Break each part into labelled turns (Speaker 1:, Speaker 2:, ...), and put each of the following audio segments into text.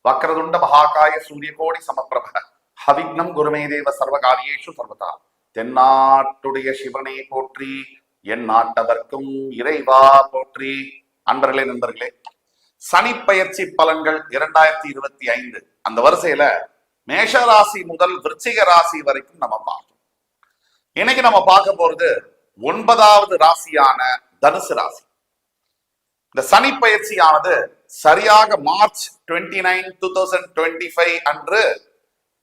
Speaker 1: வக்ரதுண்ட மகாகாய சூரியகோடி சமப்பிரப ஹவிக்னம் குருமே தேவ சர்வகாரியேஷு சர்வதா. தென்னாட்டுடைய சிவனை போற்றி, என் நாட்டவர்க்கும் இறைவா போற்றி. அன்பர்களே, நண்பர்களே, சனி பயிற்சி பலன்கள் 2025 அந்த வரிசையில மேஷராசி முதல் விருச்சிக ராசி வரைக்கும் நம்ம பார்க்கணும். இன்னைக்கு நம்ம பார்க்க போறது 9வது ராசியான தனுசு ராசி. இந்த சனி பயிற்சியானது சரியாக மார்ச் 29, 2025 அன்று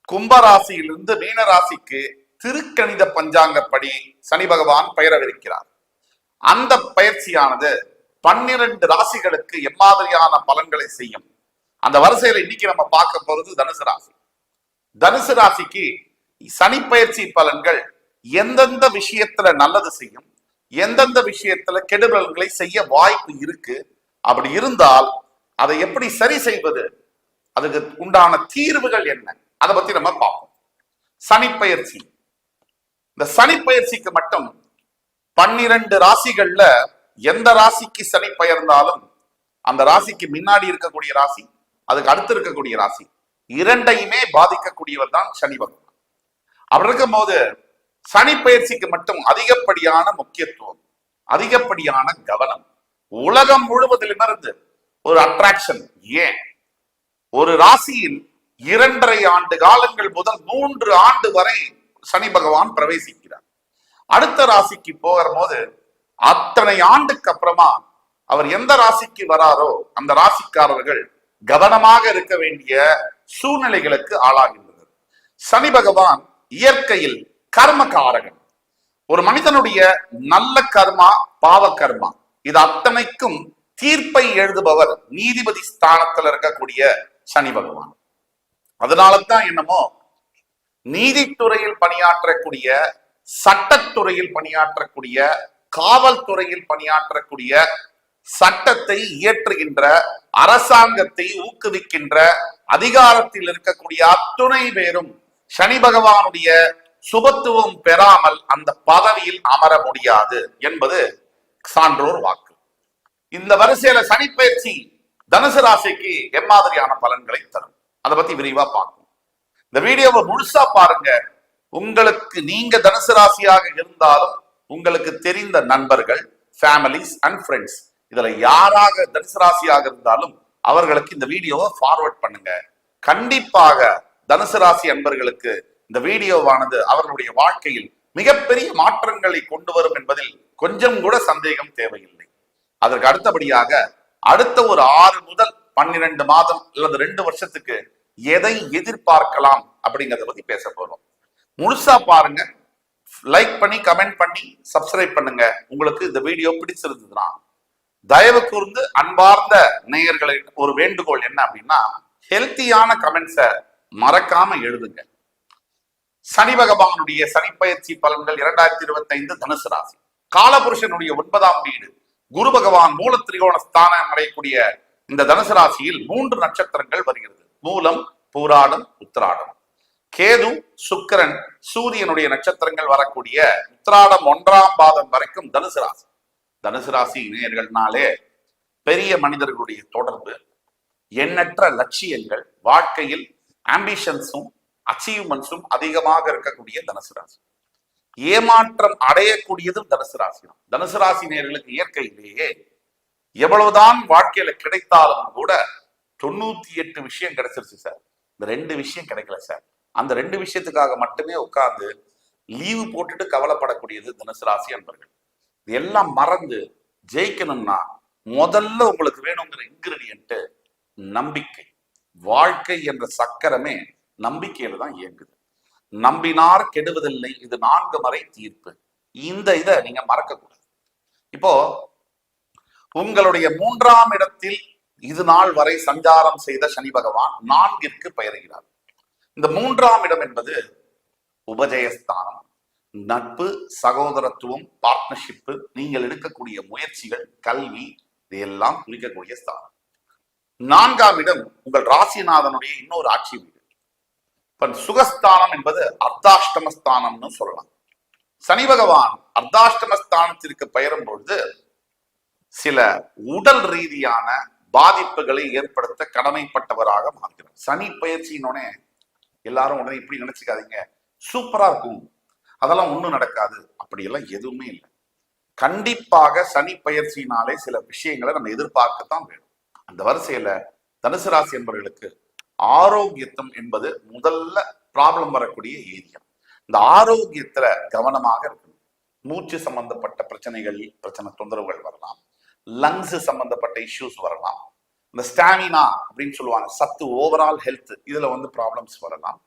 Speaker 1: கும்பராசியிலிருந்து மீனராசிக்கு திருக்கணித பஞ்சாங்கப்படி சனி பகவான் பெயரவிருக்கிறார். அந்த பயிற்சியானது 12 ராசிகளுக்கு எம்மாதிரியான பலன்களை செய்யும். அந்த வரிசையில இன்னைக்கு நம்ம பார்க்க போறது தனுசு ராசி. தனுசு ராசிக்கு சனி பயிற்சி பலன்கள் எந்தெந்த விஷயத்துல நல்லது செய்யும், எந்தெந்த விஷயத்துல கெடுபலன்களை செய்ய வாய்ப்பு இருக்கு, அப்படி இருந்தால் அதை எப்படி சரி செய்வது, அதுக்கு உண்டான தீர்வுகள் என்ன, அதை பத்தி நம்ம பார்ப்போம். சனி பயிற்சி, இந்த சனி பயிற்சிக்கு மட்டும் 12 ராசிகள்ல எந்த ராசிக்கு சனி பெயர்ந்தாலும் அந்த ராசிக்கு முன்னாடி இருக்கக்கூடிய ராசி, அதுக்கு அடுத்து இருக்கக்கூடிய ராசி இரண்டையுமே பாதிக்கக்கூடியவர் தான் சனி பகவான். அப்படி இருக்கும் போது சனி பயிற்சிக்கு மட்டும் அதிகப்படியான முக்கியத்துவம், அதிகப்படியான கவனம், உலகம் முழுவதிலிருந்து ஒரு அட்ராக்ஷன். ஏன் ஒரு ராசியில் 2.5 ஆண்டு காலங்கள் முதல் 3 ஆண்டு வரை சனி பகவான் பிரவேசிக்கிறார். அடுத்த ராசிக்கு போகிற போது அத்தனை ஆண்டுக்கு அப்புறமா அவர் எந்த ராசிக்கு வராரோ அந்த ராசிக்காரர்கள் கவனமாக இருக்க வேண்டிய சூழ்நிலைகளுக்கு ஆளாகின்றனர். சனி பகவான் இயற்கையில் கர்மகாரகன். ஒரு மனிதனுடைய நல்ல கர்மா, பாவ கர்மா, இது அத்தனைக்கும் தீர்ப்பை எழுதுபவர் நீதிபதி ஸ்தானத்தில் இருக்கக்கூடிய சனி பகவான். அதனால்தான் என்னமோ நீதித்துறையில் பணியாற்றக்கூடிய, சட்டத்துறையில் பணியாற்றக்கூடிய, காவல்துறையில் பணியாற்றக்கூடிய, சட்டத்தை இயற்றுகின்ற, அரசாங்கத்தை ஊக்குவிக்கின்ற அதிகாரத்தில் இருக்கக்கூடிய அத்துணை பேரும் சனி பகவானுடைய சுபத்துவம் பெறாமல் அந்த பதவியில் அமர முடியாது என்பது சான்றோர் வாக்கு. இந்த வரிசையில சனி பயிற்சி தனுசு ராசிக்கு எம்மாதிரியான பலன்களை தரும், அதை பத்தி விரிவா பார்க்கணும். இந்த வீடியோவை முழுசா பாருங்க. உங்களுக்கு நீங்க தனுசு ராசியாக இருந்தாலும் உங்களுக்கு தெரிந்த நண்பர்கள், ஃபேமிலிஸ் அண்ட் ஃப்ரெண்ட்ஸ், இதுல யாராக தனுசு ராசியாக இருந்தாலும் அவர்களுக்கு இந்த வீடியோவை ஃபார்வர்ட் பண்ணுங்க. கண்டிப்பாக தனுசு ராசி அன்பர்களுக்கு இந்த வீடியோவானது அவர்களுடைய வாழ்க்கையில் மிகப்பெரிய மாற்றங்களை கொண்டு வரும் என்பதில் கொஞ்சம் கூட சந்தேகம் தேவையில்லை. அதற்கு அடுத்தபடியாக அடுத்த ஒரு 6 முதல் 12 மாதம் அல்லது 2 வருஷத்துக்கு எதை எதிர்பார்க்கலாம் அப்படிங்கறத பத்தி பேச போறோம். முழுசா பாருங்க, லைக் பண்ணி, கமெண்ட் பண்ணி, சப்ஸ்கிரைப் பண்ணுங்க. உங்களுக்கு இந்த வீடியோ பிடிச்சிருந்ததுன்னா தயவு கூர்ந்து அன்பார்ந்த நேயர்களை ஒரு வேண்டுகோள் என்ன அப்படின்னா, ஹெல்த்தியான கமெண்ட்ஸை மறக்காம எழுதுங்க. சனி பகவானுடைய சனி பயிற்சி பலன்கள் 2025 தனுசு ராசி. காலபுருஷனுடைய 9ஆம் வீடு குரு பகவான் மூல திரிகோண ஸ்தானம் அடையக்கூடிய இந்த தனுசு ராசியில் 3 நட்சத்திரங்கள் வருகிறது. மூலம், பூராடம், உத்திராடம். கேது, சுக்கிரன், சூரியனுடைய நட்சத்திரங்கள் வரக்கூடிய உத்திராடம் 1ஆம் பாதம் வரைக்கும் தனுசு ராசி. தனுசு ராசி நேயர்கள்னாலே பெரிய மனிதர்களுடைய தொடர்பு, எண்ணற்ற லட்சியங்கள், வாழ்க்கையில் ஆம்பிஷன்ஸும் அச்சீவ்மெண்ட்ஸும் அதிகமாக இருக்கக்கூடிய தனுசு ராசி. ஏமாற்றம் அடையக்கூடியதும் தனுசு ராசி தான். தனுசு ராசி நேயர்களுக்கு இயற்கையிலேயே எவ்வளவுதான் வாழ்க்கையில கிடைத்தாலும் கூட 98 விஷயம் கிடைச்சிருச்சு சார், இந்த 2 விஷயம் கிடைக்கல சார், அந்த 2 விஷயத்துக்காக மட்டுமே உட்கார்ந்து லீவு போட்டுட்டு கவலைப்படக்கூடியது தனுசு ராசி அன்பர்கள். இதெல்லாம் மறந்து ஜெயிக்கணும்னா முதல்ல உங்களுக்கு வேணுங்கிற இன்கிரிடியன்ட் நம்பிக்கை. வாழ்க்கை என்ற சக்கரமே நம்பிக்கையில தான் இயங்குது. நம்பினார் கெடுவதில்லை, இது 4 மறை தீர்ப்பு. இந்த இதை நீங்க மறக்க கூடாது. இப்போ உங்களுடைய 3ஆம் இடத்தில் இது நாள் வரை சஞ்சாரம் செய்த சனி பகவான் 4ற்கு பெயர்கிறார். இந்த 3ஆம் இடம் என்பது உபஜயஸ்தானம், நட்பு, சகோதரத்துவம், பார்ட்னர்ஷிப்பு, நீங்கள் எடுக்கக்கூடிய முயற்சிகள், கல்வி, இதையெல்லாம் குறிக்கக்கூடிய ஸ்தானம். 4ஆம் இடம் உங்கள் ராசிநாதனுடைய இன்னொரு ஆட்சி வீடு. சுகஸ்தானம் என்பது அர்த்தாஷ்டமஸ்தானம்னு சொல்லலாம். சனி பகவான் அர்த்தாஷ்டமஸ்தானத்திற்கு பெயரும் பொழுது சில உடல் ரீதியான பாதிப்புகளை ஏற்படுத்த கடமைப்பட்டவராக மாறுகிறார். சனி பயிற்சியினோடனே எல்லாரும் உடனே இப்படி நினைச்சுக்காதீங்க, சூப்பரா இருக்கும், அதெல்லாம் ஒண்ணும் நடக்காது, அப்படியெல்லாம் எதுவுமே இல்லை. கண்டிப்பாக சனி பயிற்சியினாலே சில விஷயங்களை நம்ம எதிர்பார்க்கத்தான் வேணும். அந்த வரிசையில தனுசு ராசி என்பவர்களுக்கு ஆரோக்கியத்தம் என்பது முதல்ல ப்ராப்ளம் வரக்கூடிய ஏரியா. இந்த ஆரோக்கியத்துல கவனமாக இருக்கணும். மூச்சு சம்பந்தப்பட்ட பிரச்சனை தொந்தரவுகள் வரலாம். லங்ஸ் சம்பந்தப்பட்ட இஷ்யூஸ் வரலாம். இந்த ஸ்டாமினா அப்படின்னு சொல்லுவாங்க, சத்து, ஓவரால் ஹெல்த், இதுல ப்ராப்ளம்ஸ் வரலாம்.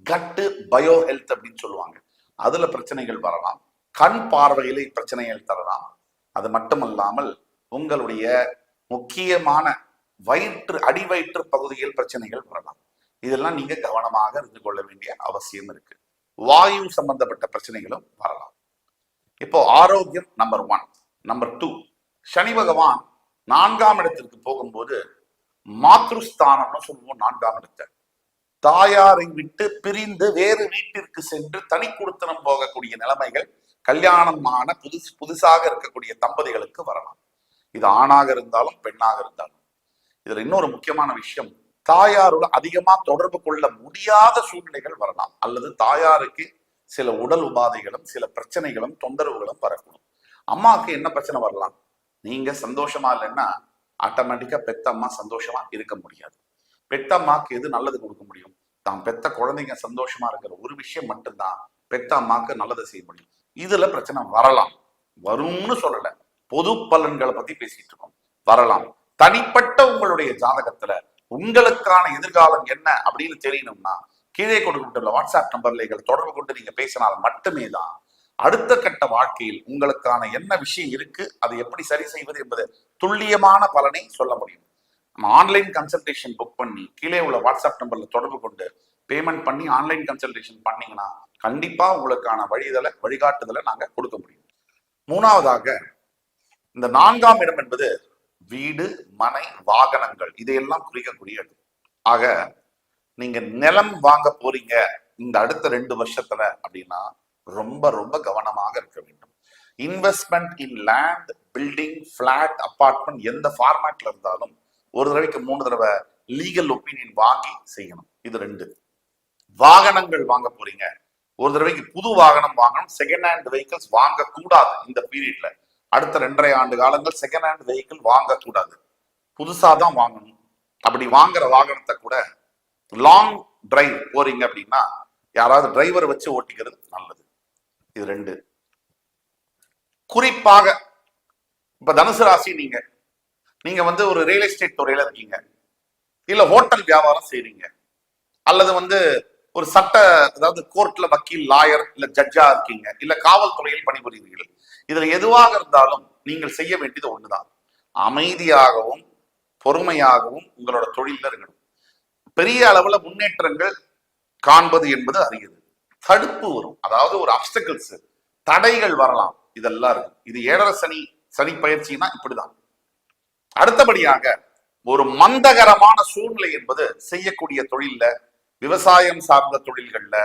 Speaker 1: கட்டு பயோ ஹெல்த் அப்படின்னு சொல்லுவாங்க, அதுல பிரச்சனைகள் வரலாம். கண் பார்வையில பிரச்சனைகள் தரலாம். அது மட்டுமல்லாமல் உங்களுடைய முக்கியமான அடிவயிற்று பகுதியில் பிரச்சனைகள் வரலாம். இதெல்லாம் நீங்க கவனமாக இருந்து கொள்ள வேண்டிய அவசியம் இருக்கு. வாயு சம்பந்தப்பட்ட பிரச்சனைகளும் வரலாம். இப்போ ஆரோக்கியம் நம்பர் 1. நம்பர் 2, சனி பகவான் 4ஆம் இடத்திற்கு போகும்போது மாத்ருஸ்தானம்னு சொல்லுவோம். 4ஆம் இடத்தை தாயாரை விட்டு பிரிந்து வேறு வீட்டிற்கு சென்று தனி குடித்தனம் போகக்கூடிய நிலைமைகள் கல்யாணமான புதுசாக இருக்கக்கூடிய தம்பதிகளுக்கு வரலாம். இது ஆணாக இருந்தாலும் பெண்ணாக இருந்தாலும். இதுல இன்னொரு முக்கியமான விஷயம், தாயாரோட அதிகமா தொடர்பு கொள்ள முடியாத சூழ்நிலைகள் வரலாம். அல்லது தாயாருக்கு சில உடல் உபாதைகளும் சில பிரச்சனைகளும் தொந்தரவுகளும் வரக்கூடும். அம்மாவுக்கு என்ன பிரச்சனை வரலாம்? நீங்க சந்தோஷமா இல்லைன்னா ஆட்டோமேட்டிக்கா பெத்த அம்மா சந்தோஷமா இருக்க முடியாது. பெத்த அம்மாக்கு எது நல்லது கொடுக்க முடியும்? தான் பெத்த குழந்தைங்க சந்தோஷமா இருக்கிற ஒரு விஷயம் மட்டும்தான் பெத்த அம்மாக்கு நல்லதை செய்ய முடியும். இதுல பிரச்சனை வரலாம். வரும்னு சொல்லல, பொது பலன்களை பத்தி பேசிட்டு இருக்கோம். வரலாம். தனிப்பட்ட உங்களுடைய ஜாதகத்துல உங்களுக்கான எதிர்காலம் என்ன அப்படின்னு தெரியணும்னா கீழே கொடுக்கப்பட்டுள்ள வாட்ஸ்அப் நம்பர்ல தொடர்பு கொண்டு நீங்க பேசினால் மட்டுமே தான் அடுத்த கட்ட வாழ்க்கையில் உங்களுக்கான என்ன விஷயம் இருக்கு, அதை எப்படி சரி செய்வது என்பது துல்லியமான பலனை சொல்ல முடியும். நம்ம ஆன்லைன் கன்சல்டேஷன் புக் பண்ணி கீழே உள்ள வாட்ஸ்அப் நம்பர்ல தொடர்பு கொண்டு பேமெண்ட் பண்ணி ஆன்லைன் கன்சல்டேஷன் பண்ணீங்கன்னா கண்டிப்பா உங்களுக்கான வழிகாட்டுதலை நாங்க கொடுக்க முடியும். 3வதாக, இந்த 4ஆம் இடம் என்பது வீடு, மனை, வாகனங்கள், இதையெல்லாம் குறிக்கக்கூடியது. ஆக நீங்க நிலம் வாங்க போறீங்க இந்த அடுத்த 2 வருஷத்துல அப்படின்னா ரொம்ப ரொம்ப கவனமாக இருக்க வேண்டும். Investment in land, building, flat, apartment எந்த ஃபார்மேட்ல இருந்தாலும் ஒரு தடவைக்கு 3 தடவை லீகல் ஒப்பீனியன் வாங்கி செய்யணும். இது 2. வாகனங்கள் வாங்க போறீங்க, ஒரு தடவைக்கு புது வாகனம் வாங்கணும். செகண்ட் ஹேண்ட் வெஹிக்கிள்ஸ் வாங்க கூடாது. இந்த பீரியட்ல அடுத்த 2.5 ஆண்டு காலங்கள் செகண்ட் ஹேண்ட் வெஹிக்கிள் வாங்க கூடாது, புதுசாதான் வாங்கணும். அப்படி வாங்குற வாகனத்தை கூட லாங் டிரைவ் போறீங்க அப்படின்னா யாராவது டிரைவர் வச்சு ஓட்டிக்கிறது நல்லது. இது 2. குறிப்பாக இப்ப தனுசு ராசி நீங்க ஒரு ரியல் எஸ்டேட் துறையில இருக்கீங்க, இல்ல ஹோட்டல் வியாபாரம் செய்றீங்க, அல்லது ஒரு அதாவது கோர்ட்ல வக்கீல், லாயர், இல்ல ஜட்ஜா இருக்கீங்க, இல்ல காவல்துறையில் பணிபுரிகிறீர்கள். இதுல எதுவாக இருந்தாலும் நீங்கள் செய்ய வேண்டியது ஒண்ணுதான், அமைதியாகவும் பொறுமையாகவும் உங்களோட தொழில இருக்கணும். பெரிய அளவுல முன்னேற்றங்கள் காண்பது என்பது அரியது. தடுப்பு வரும், அதாவது ஒரு அப்டக்கிள்ஸ், தடைகள் வரலாம், இதெல்லாம் இருக்கு. இது 7.5 சனி பயிற்சினா இப்படிதான். அடுத்தபடியாக ஒரு மந்தகரமான சூழ்நிலை என்பது செய்யக்கூடிய தொழில்ல, விவசாயம் சார்ந்த தொழில்கள்ல,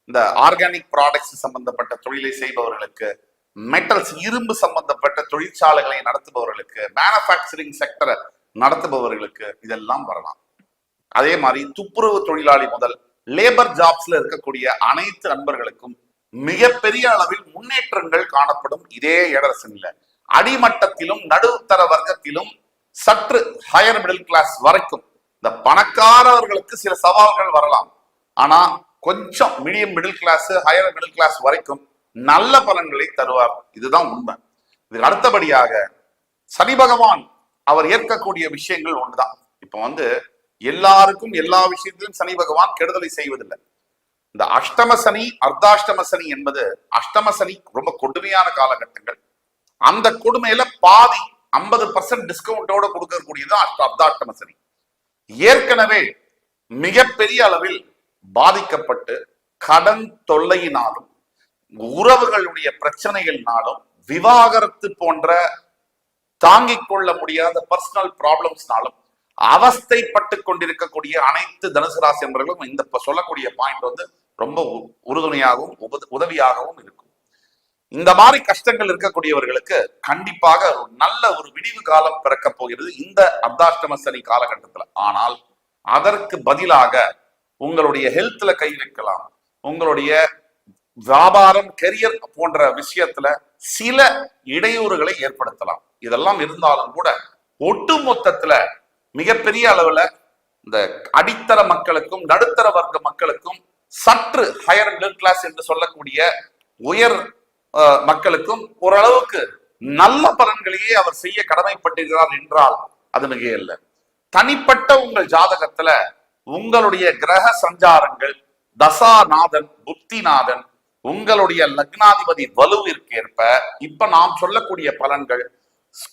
Speaker 1: இந்த ஆர்கானிக் ப்ராடக்ட்ஸ் சம்பந்தப்பட்ட தொழிலை செய்பவர்களுக்கு, மெட்டல்ஸ், இரும்பு சம்பந்தப்பட்ட தொழிற்சாலைகளை நடத்துபவர்களுக்கு, மேனுஃபேக்சரிங் செக்டரை நடத்துபவர்களுக்கு இதெல்லாம் வரலாம். அதே மாதிரி துப்புரவு தொழிலாளி முதல் லேபர் ஜாப்ஸ்ல இருக்கக்கூடிய அனைத்து நண்பர்களுக்கும் மிகப்பெரிய அளவில் முன்னேற்றங்கள் காணப்படும். இதே 7.5 சனியில அடிமட்டத்திலும் நடுத்தர வர்க்கத்திலும் சற்று ஹையர் மிடில் கிளாஸ் வரைக்கும் இந்த பணக்காரர்களுக்கு சில சவால்கள் வரலாம். ஆனா கொஞ்சம் medium middle class, higher middle class வரைக்கும் நல்ல பலன்களை தருவார். இதுதான் உண்மை. இதுக்கு அடுத்தபடியாக சனி பகவான் அவர் ஏற்கக்கூடிய விஷயங்கள் ஒன்றுதான். இப்ப எல்லாருக்கும் எல்லா விஷயத்திலும் சனி பகவான் கெடுதலை செய்வதில்லை. இந்த அஷ்டம சனி, அர்த்தாஷ்டம சனி என்பது, அஷ்டம சனி ரொம்ப கொடுமையான காலகட்டங்கள். அந்த கொடுமையில பாதி 50% டிஸ்கவுண்டோட கொடுக்கக்கூடியது அர்த்தாஷ்டம சனி. ஏற்கனவே மிகப்பெரிய அளவில் பாதிக்கப்பட்டு கடன் தொல்லையினாலும் உறவுகளுடைய பிரச்சனைகள்னாலும் விவாகரத்து போன்ற தாங்கிக் கொள்ள முடியாத பர்சனல் ப்ராப்ளம்ஸ்னாலும் அவஸ்தைப்பட்டு கொண்டிருக்கக்கூடிய அனைத்து தனுசு ராசி என்பவர்களும் இந்த சொல்லக்கூடிய பாயிண்ட் ரொம்ப உறுதுணையாகவும் உதவியாகவும் இருக்கும். இந்த மாதிரி கஷ்டங்கள் இருக்கக்கூடியவர்களுக்கு கண்டிப்பாக ஒரு நல்ல ஒரு விடிவு காலம் பிறக்க போகிறது இந்த அர்த்தாஷ்டம சனி காலகட்டத்துல. ஆனால் அதற்கு பதிலாக உங்களுடைய ஹெல்த்ல கை வைக்கலாம், உங்களுடைய வியாபாரம் கெரியர் போன்ற விஷயத்துல சில இடையூறுகளை ஏற்படுத்தலாம். இதெல்லாம் இருந்தாலும் கூட ஒட்டு மொத்தத்துல மிகப்பெரிய அளவுல இந்த அடித்தர மக்களுக்கும் நடுத்தர வர்க்க மக்களுக்கும் சற்று ஹையர் மிடில் கிளாஸ் என்று சொல்லக்கூடிய உயர் மக்களுக்கும் ஓரளவுக்கு நல்ல பலன்களையே அவர் செய்ய கடமைப்பட்டிருக்கிறார் என்றால் அது மிக இல்லை. தனிப்பட்ட உங்கள் ஜாதகத்துல உங்களுடைய கிரக சஞ்சாரங்கள், தசாநாதன், புத்திநாதன், உங்களுடைய லக்னாதிபதி வலுவிற்கேற்ப இப்ப நாம் சொல்லக்கூடிய பலன்கள்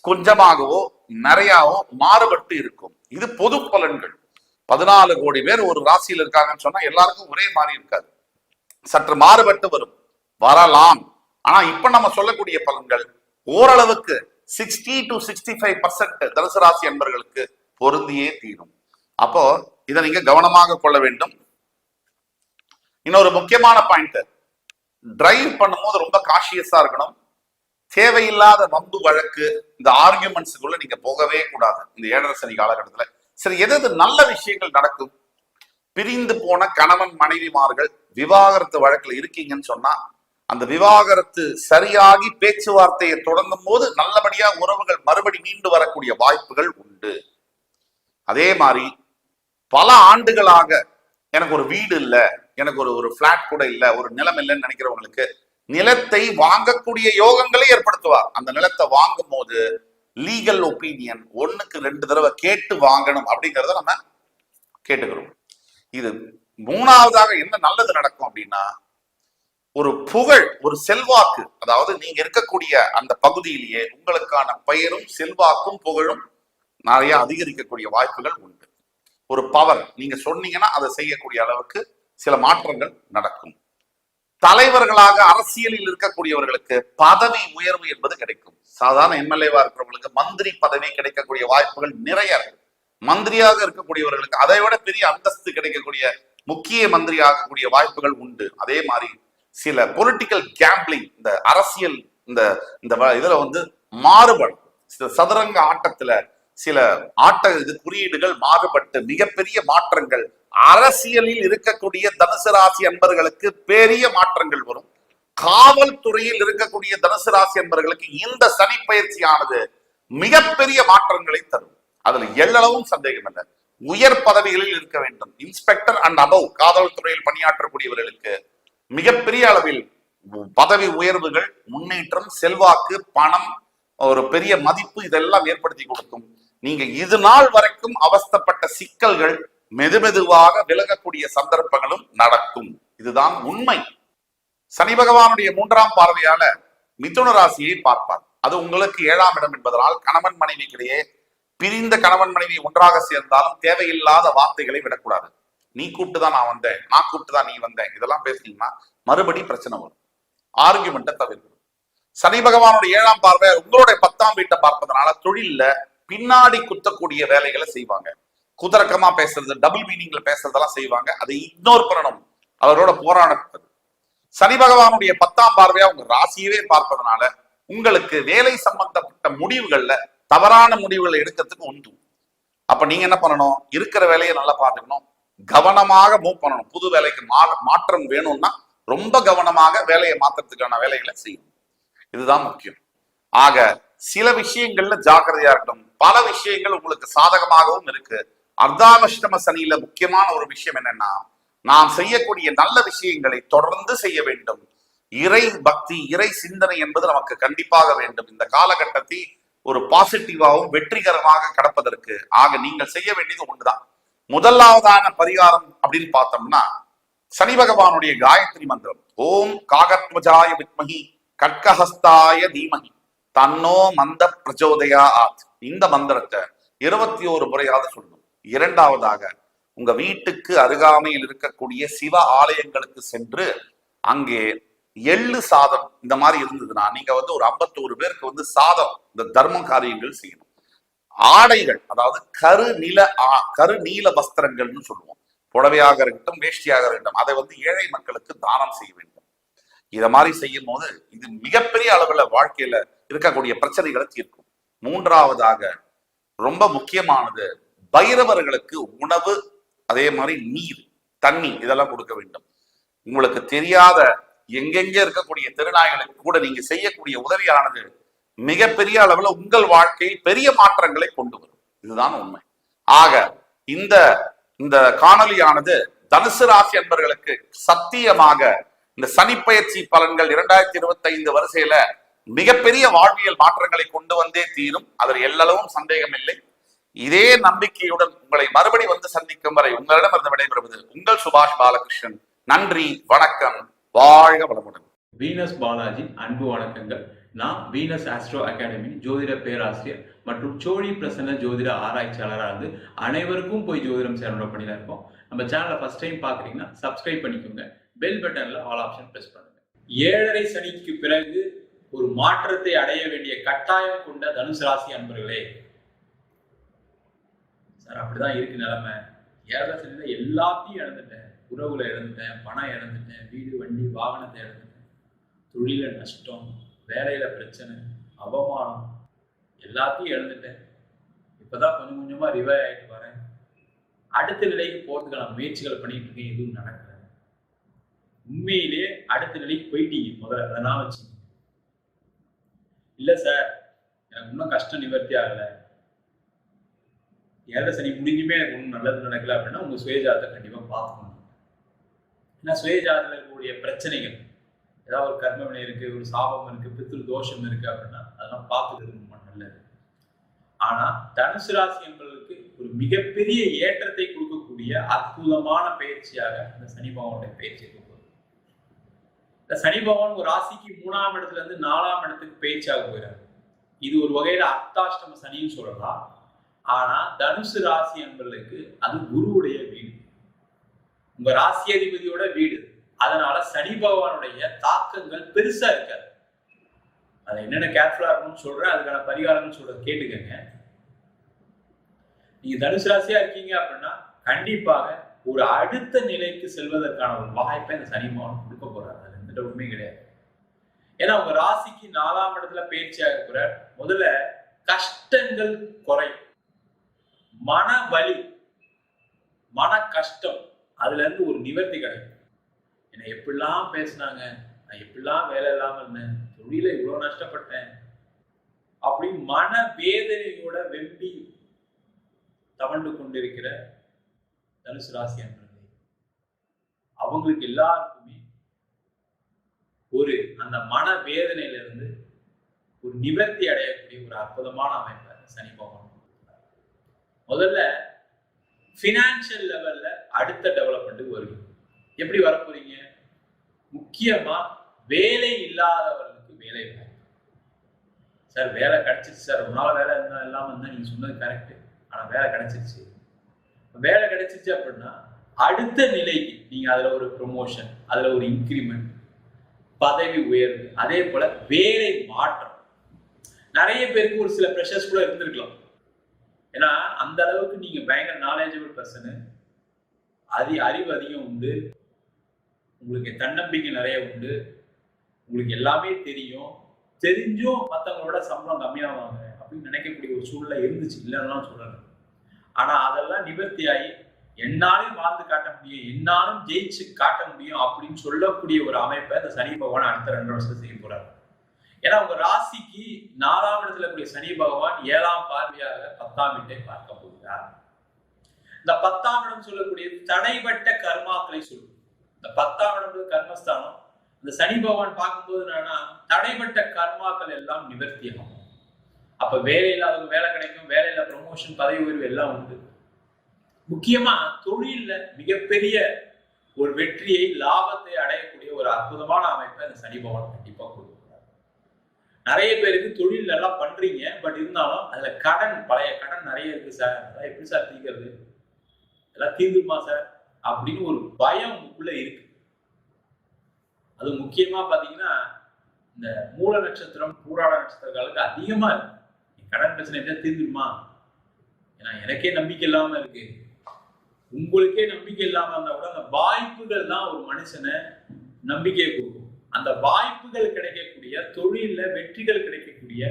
Speaker 1: கொஞ்சமாகவோ நிறையாவோ மாறுபட்டு இருக்கும். இது பொது பலன்கள். 14 கோடி பேர் ஒரு ராசியில் இருக்காங்கன்னு சொன்னா எல்லாருக்கும் ஒரே மாதிரி இருக்காது, சற்று மாறுபட்டு வரலாம். ஆனா இப்ப நம்ம சொல்லக்கூடிய பலன்கள் ஓரளவுக்கு 60 to 65% தனுசு ராசி என்பவர்களுக்கு பொருந்தியே தீரும். அப்போ இதை நீங்க கவனமாக கொள்ள வேண்டும். இன்னொரு முக்கியமான பாயிண்ட், டிரைவ் பண்ணும்போது ரொம்ப காஷியஸா இருக்கணும். தேவையில்லாத வம்பு வழக்கு, இந்த ஆர்கியூமெண்ட்ஸுக்குள்ள நீங்க போகவே கூடாது இந்த 7.5 சனி காலகட்டத்துல. சரி, எது நல்ல விஷயங்கள் நடக்கும்? பிரிந்து போன கணவன் மனைவிமார்கள் விவாகரத்து வழக்குல இருக்கீங்கன்னு சொன்னா அந்த விவாகரத்து சரியாகி பேச்சுவார்த்தையை தொடங்கும் போது நல்லபடியா உறவுகள் மறுபடி மீண்டு வரக்கூடிய வாய்ப்புகள் உண்டு. அதே மாதிரி பல ஆண்டுகளாக எனக்கு ஒரு வீடு இல்லை, எனக்கு ஒரு பிளாட் கூட இல்லை, ஒரு நிலம் இல்லைன்னு நினைக்கிறவங்களுக்கு நிலத்தை வாங்கக்கூடிய யோகங்களை ஏற்படுத்துவார். அந்த நிலத்தை வாங்கும் போது லீகல் ஒப்பீனியன் 1க்கு 2 தடவை கேட்டு வாங்கணும் அப்படிங்கிறத நம்ம கேட்டுக்கிறோம். இது 3வதாக என்ன நல்லது நடக்கும் அப்படின்னா, ஒரு புகழ், ஒரு செல்வாக்கு, அதாவது நீங்க இருக்கக்கூடிய அந்த பகுதியிலேயே உங்களுக்கான பெயரும் செல்வாக்கும் புகழும் நிறைய அதிகரிக்கக்கூடிய வாய்ப்புகள் உண்டு. ஒரு பவர் நீங்க சொன்னீங்கன்னா அதை செய்யக்கூடிய அளவுக்கு சில மாற்றங்கள் நடக்கும். தலைவர்களாக அரசியலில் இருக்கக்கூடியவர்களுக்கு பதவி உயர்வு என்பது கிடைக்கும். சாதாரண எம்எல்ஏவா இருக்கிறவங்களுக்கு மந்திரி பதவி கிடைக்கக்கூடிய வாய்ப்புகள் நிறைய இருக்கு. மந்திரியாக இருக்கக்கூடியவர்களுக்கு அதை விட பெரிய அந்தஸ்து கிடைக்கக்கூடிய முக்கிய மந்திரி ஆகக்கூடிய வாய்ப்புகள் உண்டு. அதே மாதிரி சில பொலிட்டிக்கல் கேம்பிளிங், இந்த அரசியல் இந்த இதுல மாறுபடும். சில சதுரங்க ஆட்டத்துல சில இது குறியீடுகள் மாறுபட்டு மிகப்பெரிய மாற்றங்கள் அரசியலில் இருக்கக்கூடிய தனுசு ராசி அன்பர்களுக்கு பெரிய மாற்றங்கள் வரும். காவல்துறையில் இருக்கக்கூடிய தனுசு ராசி அன்பர்களுக்கு இந்த சனி பயிற்சியானது மிகப்பெரிய மாற்றங்களை தரும். அதுல எல்லளவும் சந்தேகம் இல்லை. உயர் பதவிகளில் இருக்க வேண்டும், இன்ஸ்பெக்டர் அண்ட் அபவ் காவல்துறையில் பணியாற்றக்கூடியவர்களுக்கு மிகப்பெரிய அளவில் பதவி உயர்வுகள், முன்னேற்றம், செல்வாக்கு, பணம், ஒரு பெரிய மதிப்பு இதெல்லாம் ஏற்படுத்தி கொடுக்கும். நீங்க இது நாள் வரைக்கும் அவஸ்தப்பட்ட சிக்கல்கள் மெதுமெதுவாக விலகக்கூடிய சந்தர்ப்பங்களும் நடக்கும். இதுதான் உண்மை. சனி பகவானுடைய 3ஆம் பார்வையால மிதுன ராசியை பார்ப்பார். அது உங்களுக்கு 7ஆம் இடம் என்பதனால் கணவன் மனைவிக்கிடையே பிரிந்த கணவன் மனைவி ஒன்றாக சேர்ந்தாலும் தேவையில்லாத வார்த்தைகளை விடக்கூடாது. நீ கூப்பிட்டுதான் நான் வந்தேன், நான் கூப்பிட்டுதான் நீ வந்தேன், இதெல்லாம் பேசுனீங்கன்னா மறுபடி பிரச்சனை வரும். ஆர்கியூமெண்ட்டை தவிர்க்கணும். சனி பகவானுடைய 7ஆம் பார்வை உங்களுடைய 10ஆம் வீட்டை பார்ப்பதனால தொழில்ல பின்னாடி குத்தக்கூடிய வேலைகளை செய்வாங்க. குதரக்கமா பேசுறது, டபுள் மீனிங்ல பேசுறதெல்லாம் செய்வாங்க. அதை இக்னோர் பண்ணணும், அவரோட போராடப்பட்டது. சனி பகவானுடைய 10ஆம் பார்வையா உங்க ராசியவே பார்ப்பதனால உங்களுக்கு வேலை சம்பந்தப்பட்ட முடிவுகள்ல தவறான முடிவுகளை எடுக்கிறதுக்கு உண்டு. அப்ப நீங்க என்ன பண்ணணும்? இருக்கிற வேலையை நல்லா பார்த்துக்கணும், கவனமாக மூவ் பண்ணணும். புது வேலைக்கு மாற்றம் வேணும்னா ரொம்ப கவனமாக வேலையை மாற்றத்துக்கான வேலைகளை செய்யணும். இதுதான் முக்கியம். ஆக சில விஷயங்கள்ல ஜாக்கிரதையா இருக்கணும். பல விஷயங்கள் உங்களுக்கு சாதகமாகவும் இருக்கு. அர்த்தாஷ்டம சனியில முக்கியமான ஒரு விஷயம் என்னன்னா, நாம் செய்யக்கூடிய நல்ல விஷயங்களை தொடர்ந்து செய்ய வேண்டும். இறை பக்தி, இறை சிந்தனை என்பது நமக்கு கண்டிப்பாக வேண்டும். இந்த காலகட்டத்தை ஒரு பாசிட்டிவாகவும் வெற்றிகரமாக கடப்பதற்கு ஆக நீங்கள் செய்ய வேண்டியது ஒன்றுதான். முதலாவதான பரிகாரம் அப்படின்னு பார்த்தோம்னா, சனி பகவானுடைய காயத்ரி மந்திரம், ஓம் காகத்வஜாய வித்மஹி கட்கஹஸ்தாய தீமஹி தன்னோ மந்த பிரச்சோதயா ஆத். இந்த மந்திரத்தை 21 முறையாவது சொல்லணும். இரண்டாவதாக உங்க வீட்டுக்கு அருகாமையில் இருக்கக்கூடிய சிவ ஆலயங்களுக்கு சென்று அங்கே எள்ளு சாதம் இந்த மாதிரி இருந்ததுன்னா நீங்க ஒரு 51 பேருக்கு சாதம், இந்த தர்ம காரியங்கள் செய்யணும். ஆடைகள், அதாவது கருநீல வஸ்திரங்கள்னு சொல்லுவோம், புடவையாக இருக்கட்டும் வேஷ்டியாக இருக்கட்டும், அதை ஏழை மக்களுக்கு தானம் செய்ய வேண்டும். இத மாதிரி செய்யும் போது இது மிகப்பெரிய அளவுல வாழ்க்கையில இருக்கக்கூடிய பிரச்சனைகளை தீர்க்கும். மூன்றாவதாக ரொம்ப முக்கியமானது, பைரவர்களுக்கு உணவு, அதே மாதிரி நீர், தண்ணி இதெல்லாம் கொடுக்க வேண்டும். உங்களுக்கு தெரியாத எங்கெங்க இருக்கக்கூடிய திருநாய்களுக்கு கூட நீங்க செய்யக்கூடிய உதவியானது மிகப்பெரிய அளவுல உங்கள் வாழ்க்கையில் பெரிய மாற்றங்களை கொண்டு வரும். இதுதான் உண்மை. ஆக இந்த இந்த காணொலியானது தனுசு ராசி அன்பர்களுக்கு சத்தியமாக இந்த சனிப்பெயர்ச்சி பலன்கள் 2025 வரிசையில மிகப்பெரிய வாழ்வியல் மாற்றங்களை கொண்டு வந்தே தீரும். அதில் எல்லளவும் சந்தேகம் இல்லை. இதே நம்பிக்கையுடன் உங்களை மறுபடி வந்து சந்திக்கும் வரை உங்களிடமிருந்து விடைபெறுவது உங்கள் சுபாஷ் பாலகிருஷ்ணன். நன்றி, வணக்கம், வாழ்க வளமுடன்.
Speaker 2: வீனஸ் பாலாஜி அன்பு வணக்கங்கள். நான் வீனஸ் ஆஸ்ட்ரோ அகாடமி ஜோதிட பேராசிரியர் மற்றும் சோழி பிரசன்ன ஜோதிட ஆராய்ச்சியாளராக இருந்து அனைவருக்கும் போய் ஜோதிடம் சேனல் பண்ணில இருக்கோம். நம்ம சேனலை ஃபர்ஸ்ட் டைம் பார்க்குறீங்கன்னா சப்ஸ்கிரைப் பண்ணிக்கோங்க. பெல் பட்டன்ல ஆல் ஆப்ஷன் பிரஸ் பண்ணுங்க. 7.5 சனிக்கு பிறகு ஒரு மாற்றத்தை அடைய வேண்டிய கட்டாயம் கொண்ட தனுசு ராசி அன்பர்களே, சார் அப்படிதான் இருக்கு நிலைமை. 7.5 சனியில எல்லாத்தையும் இழந்துட்டேன். உறவுகளை இழந்துட்டேன், பணம் இழந்துட்டேன், வீடு வண்டி வாகனத்தை இழந்துட்டேன், தொழில நஷ்டம், வேலையில பிரச்சனை, அவமானம், எல்லாத்தையும் இழந்துட்டேன். இப்பதான் கொஞ்சம் கொஞ்சமா ரிவைவ் ஆயிட்டு வரேன். அடுத்த நிலைக்கு போறதுக்கான முயற்சிகளை பண்ணிட்டு இருக்கேன், எதுவும் நடக்கல. உண்மையிலேயே அடுத்த நிலைக்கு போயிட்டீங்க, முதல்ல அதை நான் வச்சு. இல்ல சார் எனக்கு இன்னும் கஷ்டம் நிவர்த்தி ஆகல, 7.5 சனி முடிஞ்சுமே எனக்கு ஒன்றும் நல்லது நடக்கல அப்படின்னா உங்க சுயஜாதத்தை கண்டிப்பா பார்க்கணும். ஏன்னா சுயஜாதத்தில் இருக்கக்கூடிய பிரச்சனைகள், ஏதாவது ஒரு கர்ம வினை இருக்கு, ஒரு சாபம் இருக்கு, பித்ரு தோஷம் இருக்கு அப்படின்னா அதெல்லாம் பார்த்துக்கிறது ரொம்ப நல்லது. ஆனா தனுசு ராசி என்பதற்கு ஒரு மிகப்பெரிய ஏற்றத்தை கொடுக்கக்கூடிய அற்புதமான பயிற்சியாக இந்த சனி பகவானுடைய பயிற்சி இருக்கும். இந்த சனி பகவான் ஒரு ராசிக்கு 3ஆம் இடத்துல இருந்து 4ஆம் இடத்துக்கு பயிற்சியாக போயிறாரு. இது ஒரு வகையில அர்த்தாஷ்டம சனின்னு சொல்லலாம். ஆனா தனுசு ராசி என்பதற்கு அது குருவுடைய வீடு, உங்க ராசி அதிபதியோட வீடு. அதனால சனி பகவானுடைய தாக்கங்கள் பெருசா இருக்காது. அதை என்னென்ன கேர்ஃபுல்லா இருக்கணும்னு சொல்றேன், அதுக்கான பரிகாரம்னு சொல்ற கேட்டுக்கங்க. நீங்க தனுசு ராசியா இருக்கீங்க அப்படின்னா கண்டிப்பாக ஒரு அடுத்த நிலைக்கு செல்வதற்கான ஒரு வாய்ப்பை இந்த சனி பகவான் கொடுக்க போறாரு. அது எந்த டவுட்டுமே கிடையாது. ஏன்னா உங்க ராசிக்கு 4ஆம் இடத்துல பயிற்சியாக போற முதல்ல கஷ்டங்கள் குறையும், மன வலி, மன கஷ்டம், அதுல இருந்து ஒரு நிவர்த்தி கிடைக்கும். என்னை எப்படிலாம் பேசினாங்க, நான் எப்படிலாம் வேலை இல்லாம இருந்தேன், தொழில இவ்வளவு நஷ்டப்பட்டேன் அப்படி மன வேதனையோட வெம்பி தவண்டு கொண்டிருக்கிற தனுசு ராசி அன்பர்களே, அவங்களுக்கு எல்லாருக்குமே ஒரு அந்த மன வேதனையில இருந்து ஒரு நிவர்த்தி அடையக்கூடிய ஒரு அற்புதமான அமைப்பை சனி பகவான். முதல்ல பினான்சியல் லெவல்ல அடுத்த டெவலப்மெண்ட்டுக்கு வருவீங்க. எப்படி வரப்போறீங்க? முக்கியமா வேலை இல்லாதவர்களுக்கு வேலை வாய்ப்பு. சார் வேலை கிடைச்சிருச்சு சார், ஒரு நாள் வேலை இருந்தா இல்லாம இருந்தா நீங்க சொன்னது கரெக்ட். ஆனா வேலை கிடைச்சிருச்சு. வேலை கிடைச்சிருச்சு அப்படின்னா அடுத்த நிலைக்கு நீங்க அதுல ஒரு ப்ரொமோஷன், அதுல ஒரு இன்கிரிமெண்ட், பதவி உயர்வு, அதே போல வேலை மாற்றம். நிறைய பேருக்கு ஒரு சில ப்ரெஷர்ஸ் கூட இருந்திருக்கலாம். ஏன்னா அந்த அளவுக்கு நீங்க பயங்கர நாலேஜபிள் பர்சனு, அறிவு அதிகம் உண்டு, உங்களுக்கு தன்னம்பிக்கை நிறைய உண்டு, உங்களுக்கு எல்லாமே தெரியும், தெரிஞ்சும் மற்றவங்களோட சம்பளம் கம்மியாவாங்க அப்படின்னு நினைக்கக்கூடிய ஒரு சூழ்நிலை இருந்துச்சு, இல்லைன்னு சொல்றேன். ஆனா அதெல்லாம் நிவர்த்தி ஆகி என்னாலும் வாழ்ந்து காட்ட முடியும், என்னாலும் ஜெயிச்சு காட்ட முடியும் அப்படின்னு சொல்லக்கூடிய ஒரு அமைப்பை இந்த சனி பகவான் அடுத்த 2 வருஷத்துல செய்ய போறாரு. ஏன்னா உங்க ராசிக்கு 4ஆம் இடத்துல இருக்கக்கூடிய சனி பகவான் 7ஆம் பார்வையாக 10ஆம் வீட்டை பார்க்க போகிறார். இந்த 10ஆம் இடம் சொல்லக்கூடிய தடைப்பட்ட கர்மாக்களை சொல்லும். இந்த 10ஆம் இடம் கர்மஸ்தானம். இந்த சனி பகவான் பார்க்கும்போது என்னன்னா தடைப்பட்ட கர்மாக்கள் எல்லாம் நிவர்த்தி ஆகும். அப்ப வேலை இல்லாதவங்க வேலை கிடைக்கும், வேலையில ப்ரொமோஷன், பதவி உயர்வு எல்லாம் உண்டு. முக்கியமா தொழில மிகப்பெரிய ஒரு வெற்றியை, லாபத்தை அடையக்கூடிய ஒரு அற்புதமான அமைப்பை இந்த சனி பகவான் கண்டிப்பா கொடுக்கிறார். நிறைய பேருக்கு தொழில் நல்லா பண்றீங்க, பட் இருந்தாலும் அதுல கடன், பழைய கடன் நிறைய இருக்கு சார், அதெல்லாம் எப்படி சார் தீர்க்கிறது, எல்லாம் தீர்ந்துருமா சார் அப்படின்னு ஒரு பயம் உங்களுக்குள்ள இருக்கு. அது முக்கியமா பாத்தீங்கன்னா இந்த மூல நட்சத்திரம், பூராட நட்சத்திரங்களுக்கு அதிகமா இருக்கு. கடன் பிரச்சனை எப்படியா தீர்ந்துருமா, ஏன்னா எனக்கே நம்பிக்கை இல்லாம இருக்கு, உங்களுக்கே நம்பிக்கை இல்லாம இருந்தா கூட அந்த வாய்ப்புகள் தான் ஒரு மனுஷனை நம்பிக்கையை கொடுக்கும். அந்த வாய்ப்புகள் கிடைக்கக்கூடிய, தொழில வெற்றிகள் கிடைக்கக்கூடிய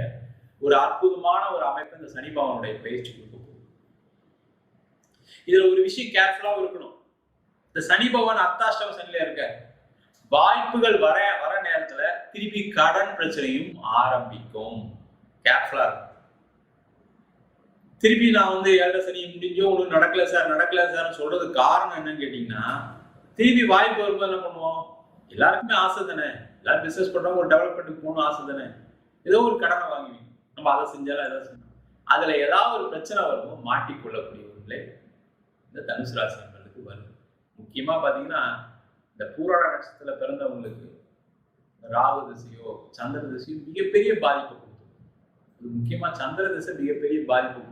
Speaker 2: ஒரு அற்புதமான ஒரு அமைப்பு இந்த சனி பகவானுடைய பயிற்சி கொடுக்க போகுது. இதுல ஒரு விஷயம் கேர்ஃபுல்லா இருக்கணும். இந்த சனி பகவான் அர்த்தாஷ்டம சனியில இருக்க வாய்ப்புகள் வர நேரத்துல திருப்பி கடன் பிரச்சனையும் ஆரம்பிக்கும். கேர்ஃபுல்லா இருக்கும். திருப்பி நான் ஏழரை சனி முடிஞ்சோ உங்களுக்கு நடக்கல சார் சொல்றது காரணம் என்னன்னு கேட்டீங்கன்னா, திருப்பி வாய்ப்பு வரும்போது என்ன பண்ணுவோம்? எல்லாருக்குமே ஆசை தானே, எல்லாரும் பிசினஸ் பண்றவங்க ஒரு டெவலப்மெண்ட்டுக்கு போகணும் ஆசை தானே. ஏதோ ஒரு கடனை வாங்குவீங்க, நம்ம அதை செஞ்சாலும் எதாவது செஞ்சோம், அதுல ஏதாவது ஒரு பிரச்சனை வரும்போது மாட்டிக்கொள்ளக்கூடியவர்களே இந்த தனுசு ராசி நண்பர்களுக்கு வரும். முக்கியமா பாத்தீங்கன்னா, இந்த பூராட நட்சத்திரத்துல பிறந்தவங்களுக்கு ராகு திசையோ சந்திர திசையோ மிகப்பெரிய பாதிப்பை கொடுத்துரும். முக்கியமா சந்திர திசை மிகப்பெரிய பாதிப்பை கொடுத்துரும்.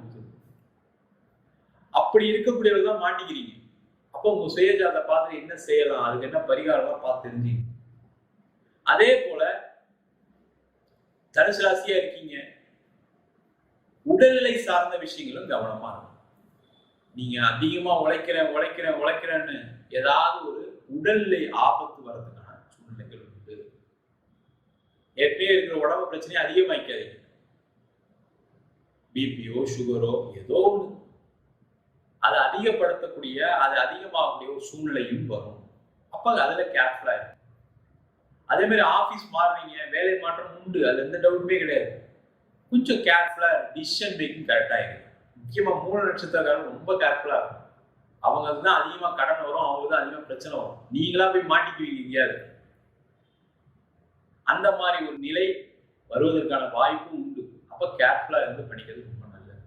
Speaker 2: அப்படி இருக்கக்கூடியவர்கள் தான் மாட்டிக்கிறீங்க. அப்போ உங்க சுயஜாத பார்த்து என்ன செய்யலாம், அதுக்கு என்ன பரிகாரம் பார்த்து தெரிஞ்சு. அதே போல தனுசு ராசியா இருக்கீங்க, உடல்நிலை சார்ந்த விஷயங்களும் கவனமா இருக்கும். நீங்க அதிகமா உழைக்கிறேன்னு ஏதாவது ஒரு உடல்நிலை ஆபத்து வர்றதுக்கான சூழ்நிலைகள் உண்டு. ஏற்கனவே இருக்கிற உடம்பு பிரச்சனையை அதிகமாக்காதீங்க. பிபியோ சுகரோ ஏதோ ஒன்று அதை அதிகப்படுத்தக்கூடிய, அது அதிகமாகக்கூடிய ஒரு சூழ்நிலையும் வரும். அப்ப அதுல கேர்ஃபுல்லா இருக்கும். அதே மாதிரி ஆபீஸ் மாறுறீங்க, வேலை மாற்றம் உண்டு, அது எந்த டவுட்டுமே கிடையாது. கொஞ்சம் கேர்ஃபுல்லா டிசிஷன் மேக்கிங் கரெக்டா இருக்கு. முக்கியமா மூல நட்சத்திரக்காரங்க ரொம்ப கேர்ஃபுல்லா இருக்கும். அவங்களுக்கு தான் அதிகமா கடன் வரும், அவங்களுக்கு தான் அதிகமா பிரச்சனை வரும். நீங்களா போய் மாட்டிக்குவீங்க எங்கேயாவது. அந்த மாதிரி ஒரு நிலை வருவதற்கான வாய்ப்பும் உண்டு. அப்ப கேர்ஃபுல்லா இருந்து படிக்கிறது ரொம்ப நல்லது.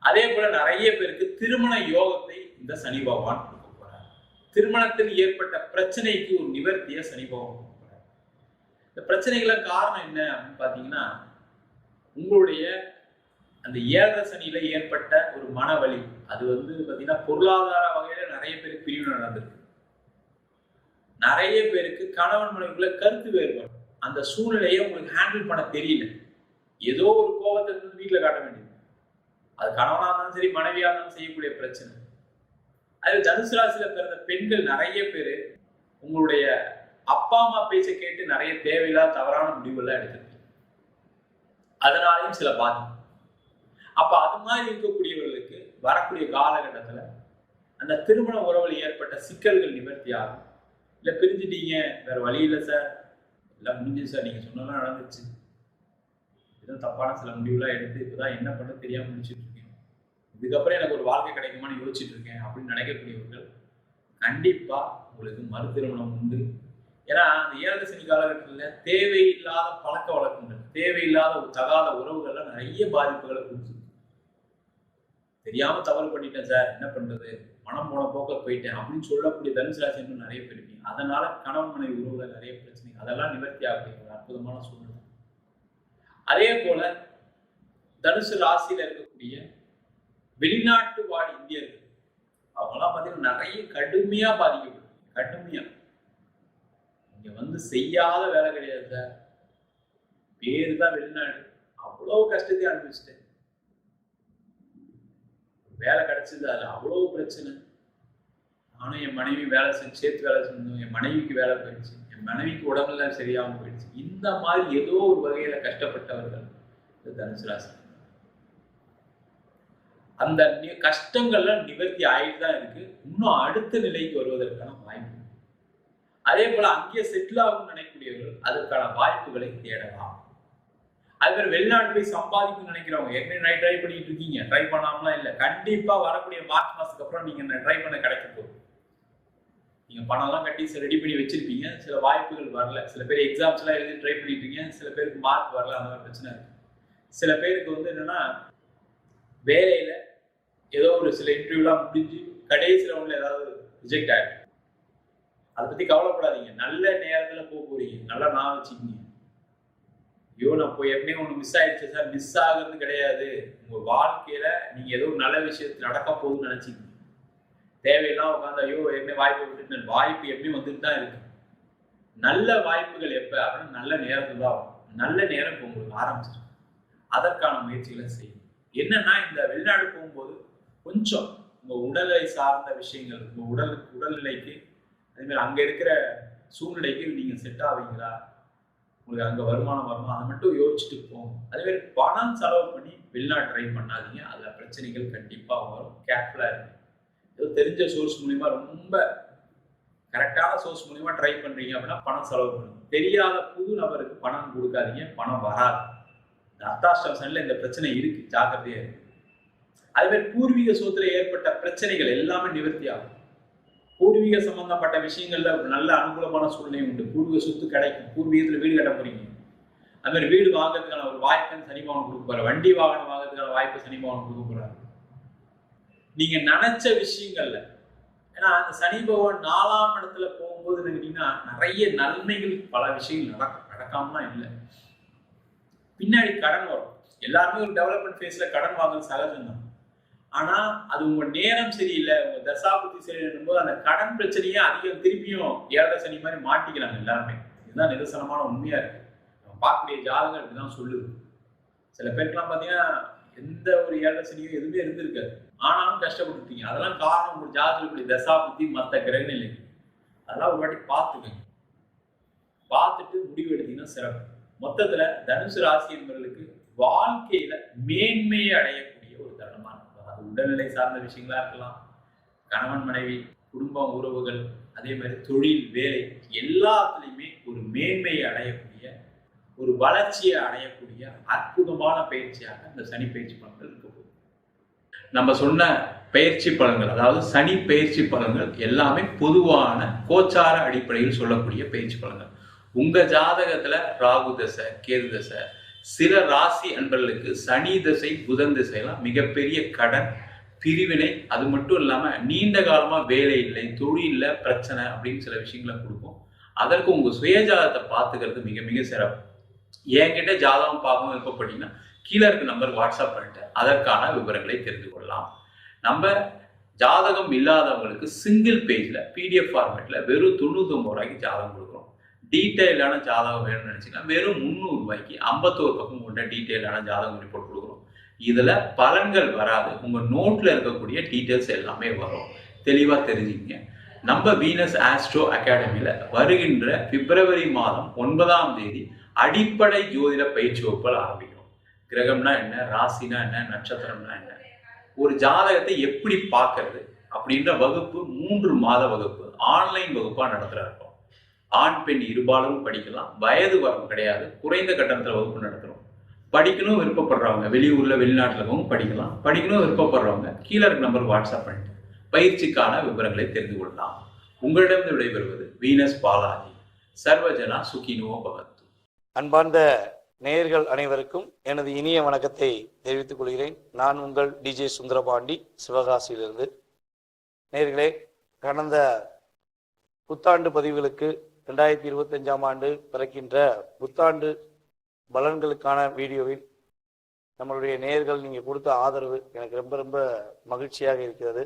Speaker 2: அதே போல நிறைய பேருக்கு திருமண யோகத்தை இந்த சனி பகவான் கொடுக்க போறார். திருமணத்தில் ஏற்பட்ட பிரச்சனைக்கு ஒரு நிவர்த்திய சனி பகவான் கொடுக்க போறார். இந்த பிரச்சனைகளுக்கு காரணம் என்ன அப்படின்னு பாத்தீங்கன்னா, உங்களுடைய அந்த ஏழரை சனியில ஏற்பட்ட ஒரு மனவலி, அது பாத்தீங்கன்னா பொருளாதார வகையில நிறைய பேருக்கு பிரிவு நடந்திருக்கு. நிறைய பேருக்கு கணவன் மனைவிக்குள்ள கருத்து வேறுபாடு, அந்த சூழ்நிலையை உங்களுக்கு ஹேண்டில் பண்ண தெரியல. ஏதோ ஒரு கோபத்தை வீட்டுல காட்ட வேண்டியது. அது கணவனா இருந்தாலும் சரி, மனைவியா இருந்தாலும் செய்யக்கூடிய பிரச்சனை. அது தனுசு ராசியில பிறந்த பெண்கள் நிறைய பேரு உங்களுடைய அப்பா அம்மா பேச்சை கேட்டு நிறைய தேவையில்லாத தவறான முடிவுகள் எடுத்திருக்கீங்க. அதனாலையும் சில பாதிப்பு. அப்ப அது மாதிரி இருக்கக்கூடியவர்களுக்கு வரக்கூடிய காலகட்டத்துல அந்த திருமண உறவில் ஏற்பட்ட சிக்கல்கள் நிவர்த்தி ஆகும். இல்ல பிரிஞ்சுட்டீங்க, வேற வழி இல்லை சார், எல்லாம் முடிஞ்சு சார், நீங்க சொன்னதான் நடந்துச்சு, எதுவும் தப்பான சில முடிவுலாம் எடுத்து இப்பதான் என்ன பண்ண தெரியாம முடிச்சுட்டு இருக்கேன், இதுக்கப்புறம் எனக்கு ஒரு வாழ்க்கை கிடைக்குமான்னு யோசிச்சுட்டு இருக்கேன் அப்படின்னு நினைக்கக்கூடியவர்கள் கண்டிப்பா உங்களுக்கு மறு திருமணம் உண்டு. ஏன்னா அந்த ஏழரை சனி காலகட்டத்தில் தேவையில்லாத பழக்க வழக்கங்கள், தேவையில்லாத ஒரு தகாத உறவுகள்ல நிறைய பாதிப்புகளை கொடுத்து, தெரியாம தவறு பண்ணிட்டேன் சார், என்ன பண்றது, மனம் போன போக்க போயிட்டேன் அப்படின்னு சொல்லக்கூடிய தனுசு ராசி நிறைய பேர் இருப்பீங்க. அதனால கணவன் மனைவி உறவுல நிறைய பிரச்சனை, அதெல்லாம் நிவர்த்தி ஆகக்கூடிய ஒரு அற்புதமான சூழ்நிலை. அதே போல தனுசு ராசியில இருக்கக்கூடிய வெளிநாட்டு வாழ் இந்தியர்கள், அவங்கெல்லாம் பாத்தீங்கன்னா நிறைய கடுமையா பாதிக்கப்படும். கடுமையா இங்க செய்யாத வேலை கிடையாது சார், பேரு தான் வெளிநாடு, அவ்வளவு கஷ்டத்தையும் அனுபவிச்சுட்டேன், வேலை கிடைச்சது அது அவ்வளவு பிரச்சனை, நானும் என் மனைவி வேலை சேர்த்து வேலை செஞ்சோம், என் மனைவிக்கு வேலை போயிடுச்சு, என் மனைவிக்கு உடம்புல சரியாம போயிடுச்சு. இந்த மாதிரி ஏதோ ஒரு வகையில கஷ்டப்பட்டவர்கள் இந்த தனுசு ராசி. அந்த கஷ்டங்கள்லாம் நிவர்த்தி ஆயிட்டு தான் இருக்கு. இன்னும் அடுத்த நிலைக்கு வருவதற்கான வாய்ப்பு. அதே போல அங்கேயே செட்டில் ஆகும் நினைக்கக்கூடியவர்கள் அதற்கான வாய்ப்புகளை தேடலாம். அது பேர் வெளிநாடு போய் சம்பாதிக்கும் நினைக்கிறவங்க, ஏற்கனவே ட்ரை பண்ணிட்டு இருக்கீங்க, ட்ரை பண்ணாமலாம் இல்லை, கண்டிப்பா வரக்கூடிய மார்ச் மாசத்துக்கு அப்புறம் நீங்க ட்ரை பண்ண கிடைக்க போகுது. நீங்க பணம் எல்லாம் கட்டி ரெடி பண்ணி வச்சிருப்பீங்க, சில வாய்ப்புகள் வரல. சில பேர் எக்ஸாம்ஸ் எல்லாம் எழுதி ட்ரை பண்ணிட்டு இருக்கீங்க, சில பேருக்கு மார்க் வரல, அந்த மாதிரி பிரச்சனை இருக்கு. சில பேருக்கு என்னன்னா வேலையில ஏதோ ஒரு சில இன்டர்வியூலாம் முடிஞ்சு கடைசி ரவுண்ட்ல ஏதாவது ரிஜெக்ட் ஆயிடும். அதை பத்தி கவலைப்படாதீங்க, நல்ல நேரத்துல போக போறீங்க, நல்லா நான் வச்சுக்கீங்க. ஐயோ நான் போய் எப்படியும் ஒண்ணு மிஸ் ஆயிடுச்சு சார், மிஸ் ஆகுறது கிடையாது. உங்க வாழ்க்கையில நீங்க ஏதோ ஒரு நல்ல விஷயத்துல நடக்க போகுதுன்னு நினைச்சீங்க, தேவையெல்லாம் உட்காந்து ஐயோ எப்படி வாய்ப்பு விட்டுட்டு, வாய்ப்பு எப்படி வந்துட்டு தான் இருக்கு. நல்ல வாய்ப்புகள் எப்ப அப்படின்னு நல்ல நேரத்துல தான் வரும். நல்ல நேரம் இப்போ உங்களுக்கு ஆரம்பிச்சிடும். அதற்கான முயற்சிகளை செய்யும். என்னன்னா இந்த வெளிநாடு போகும்போது கொஞ்சம் உங்க உடல்நிலை சார்ந்த விஷயங்கள், உங்க உடல்நிலைக்கு அதே மாதிரி அங்க இருக்கிற சூழ்நிலைக்கு நீங்க செட் ஆவீங்களா, உங்களுக்கு அங்க வருமானம் வருமா, அதை மட்டும் யோசிச்சுட்டு போங்க. அதே மாதிரி பணம் செலவு பண்ணி வெளிநாட்டு ட்ரை பண்ணாதீங்க. அதுல பிரச்சனைகள் கண்டிப்பா வரும். கேர்ஃபுல்லா இருங்க. ஏதோ தெரிஞ்ச சோர்ஸ் மூலியமா, ரொம்ப கரெக்டான சோர்ஸ் மூலியமா ட்ரை பண்றீங்க அப்படின்னா பணம் செலவு பண்ணுங்க. தெரியாத புது நபருக்கு பணம் கொடுக்காதீங்க, பணம் வராது. அர்த்தாஷ்டம சனில இந்த பிரச்சனை இருக்கு, ஜாக்கிரதையா இருக்கு. அதே மாதிரி பூர்வீக சொத்துல ஏற்பட்ட பிரச்சனைகள் எல்லாமே நிவர்த்தி ஆகும். பூர்வீக சம்பந்தப்பட்ட விஷயங்கள்ல நல்ல அனுகூலமான சூழ்நிலை உண்டு. பூர்வீக சொத்து கிடைக்கும். பூர்வீகத்துல வீடு கட்ட போறீங்க, அது மாதிரி வீடு வாங்குறதுக்கான ஒரு வாய்ப்பை சனி பகவான் கொடுக்க போறாரு. வண்டி வாகனம் வாங்குறதுக்கான வாய்ப்பை சனி பகவான் கொடுக்க போறாரு. நீங்க நினைச்ச விஷயங்கள்ல, ஏன்னா அந்த சனி பகவான் 4ஆம் இடத்துல போகும்போது கேட்டீங்கன்னா நிறைய நன்மைகள், பல விஷயங்கள் நடக்காமலாம் இல்லை. பின்னாடி கடன் வரும். எல்லாருமே ஒரு டெவலப்மெண்ட் ஃபேஸ்ல கடன் வாங்குறது சகஜம் தான். ஆனா அது உங்க நேரம் சரியில்லை, உங்க தசாபுத்தி சரியில்லைன்னும் போது அந்த கடன் பிரச்சனையே அதிகம் திருப்பியும் 7 சனி மாதிரி மாட்டிக்கிறாங்க எல்லாருமே. இதுதான் நிதர்சனமான உண்மையா இருக்கு. நம்ம பார்க்கக்கூடிய ஜாதகம் இப்படிதான் சொல்லுது. சில பேருக்குலாம் பாத்தீங்கன்னா எந்த ஒரு 7 சனியும் எதுவுமே இருந்திருக்காது, ஆனாலும் கஷ்டப்பட்டுட்டீங்க. அதெல்லாம் காரணம் உங்க ஜாதகம் இப்படி தசாபுத்தி மற்ற கிரக நிலை. அதெல்லாம் ஒரு வாட்டி பார்த்துக்கங்க. பார்த்துட்டு முடிவு எடுத்தீங்கன்னா சிறப்பு. மொத்தத்துல தனுசு ராசி என்பவர்களுக்கு வாழ்க்கையில மேன்மையை அடையக்கூடிய ஒரு தருணமா இருக்கும். அது உடல்நிலை சார்ந்த விஷயங்களா இருக்கலாம், கணவன் மனைவி, குடும்பம், உறவுகள், அதே மாதிரி தொழில், வேலை, எல்லாத்துலயுமே ஒரு மேன்மையை அடையக்கூடிய, ஒரு வளர்ச்சியை அடையக்கூடிய அற்புதமான பயிற்சியாக இந்த சனி பயிற்சி பலன்கள் இருக்க போகுது. நம்ம சொன்ன பயிற்சி பலன்கள், அதாவது சனி பயிற்சி பலன்கள் எல்லாமே பொதுவான கோச்சார அடிப்படையில் சொல்லக்கூடிய பயிற்சி பலன்கள். உங்க ஜாதகத்துல ராகு தசை, கேது தசை, சில ராசி அன்பர்களுக்கு சனி தசை, புதன் திசையெல்லாம் மிகப்பெரிய கடன், பிரிவினை, அது மட்டும் இல்லாம நீண்ட காலமா வேலை இல்லை, தொழில பிரச்சனை அப்படின்னு சில விஷயங்களை கொடுக்கும். அதற்கு உங்க சுயஜாதகத்தை பார்த்துக்கிறது மிக மிக சிறப்பு. என்கிட்ட ஜாதகம் பார்க்கணும் விருப்பப்பட்டீங்கன்னா கீழே இருக்க நம்பர் வாட்ஸ்அப் பண்ணிட்டு அதற்கான விவரங்களை தெரிந்து கொள்ளலாம். நம்ம ஜாதகம் இல்லாதவங்களுக்கு சிங்கிள் பேஜ்ல பிடிஎஃப் ஃபார்மேட்ல வெறும் 99 ரூபாய்க்கு ஜாதகம் கொடுக்குறோம். டீட்டெயிலான ஜாதகம் வேணும்னு நினைச்சீங்கன்னா வெறும் 300 ரூபாய்க்கு 51 பக்கம் கொண்ட டீட்டெயிலான ஜாதகம் ரிப்போர்ட் கொடுக்குறோம். இதுல பலன்கள் வராது, உங்க நோட்ல இருக்கக்கூடிய டீட்டெயில்ஸ் எல்லாமே வரும். தெளிவா தெரிஞ்சுக்கங்க. நம்ம வீனஸ் ஆஸ்ட்ரோ அகாடமியில வருகின்ற பிப்ரவரி மாதம் 9ஆம் தேதி அடிப்படை ஜோதிட பயிற்சி வகுப்புகள் ஆரம்பிக்கும். கிரகம்னா என்ன, ராசினா என்ன, நட்சத்திரம்னா என்ன, ஒரு ஜாதகத்தை எப்படி பார்க்கறது அப்படின்ற வகுப்பு 3 மாத வகுப்பு ஆன்லைன் வகுப்பா நடத்துறோம். ஆண் பெண் இருபாலரும் படிக்கலாம், வயது வரம்பு கிடையாது, குறைந்த கட்டணத்துல வகுப்பு நடத்துறோம். படிக்கணும் விருப்பப்படுறவங்க வெளியூர்ல வெளிநாட்டுல இருக்கவங்க படிக்கலாம், படிக்கணும் விருப்பப்படுறவங்க கீழே இருக்க நம்பர் வாட்ஸ்அப் பண்ணிட்டு பயிற்சிக்கான விவரங்களை தெரிந்து கொள்ளலாம். உங்களிடம் விடைபெறுவது வீனஸ் பாலாஜி. சர்வஜனா சுகினோ பவத்து.
Speaker 3: அன்பார்ந்த நேயர்கள் அனைவருக்கும் எனது இனிய வணக்கத்தை தெரிவித்துக் கொள்கிறேன். நான் உங்கள் டிஜே சுந்தரபாண்டி, சிவகாசியிலிருந்து. நேயர்களே, கடந்த புத்தாண்டு பதிவுகளுக்கு 2025ஆம் ஆண்டு பிறக்கின்ற புத்தாண்டு பலன்களுக்கான வீடியோவில் நம்மளுடைய நேயர்கள் நீங்கள் கொடுத்த ஆதரவு எனக்கு ரொம்ப ரொம்ப மகிழ்ச்சியாக இருக்கிறது.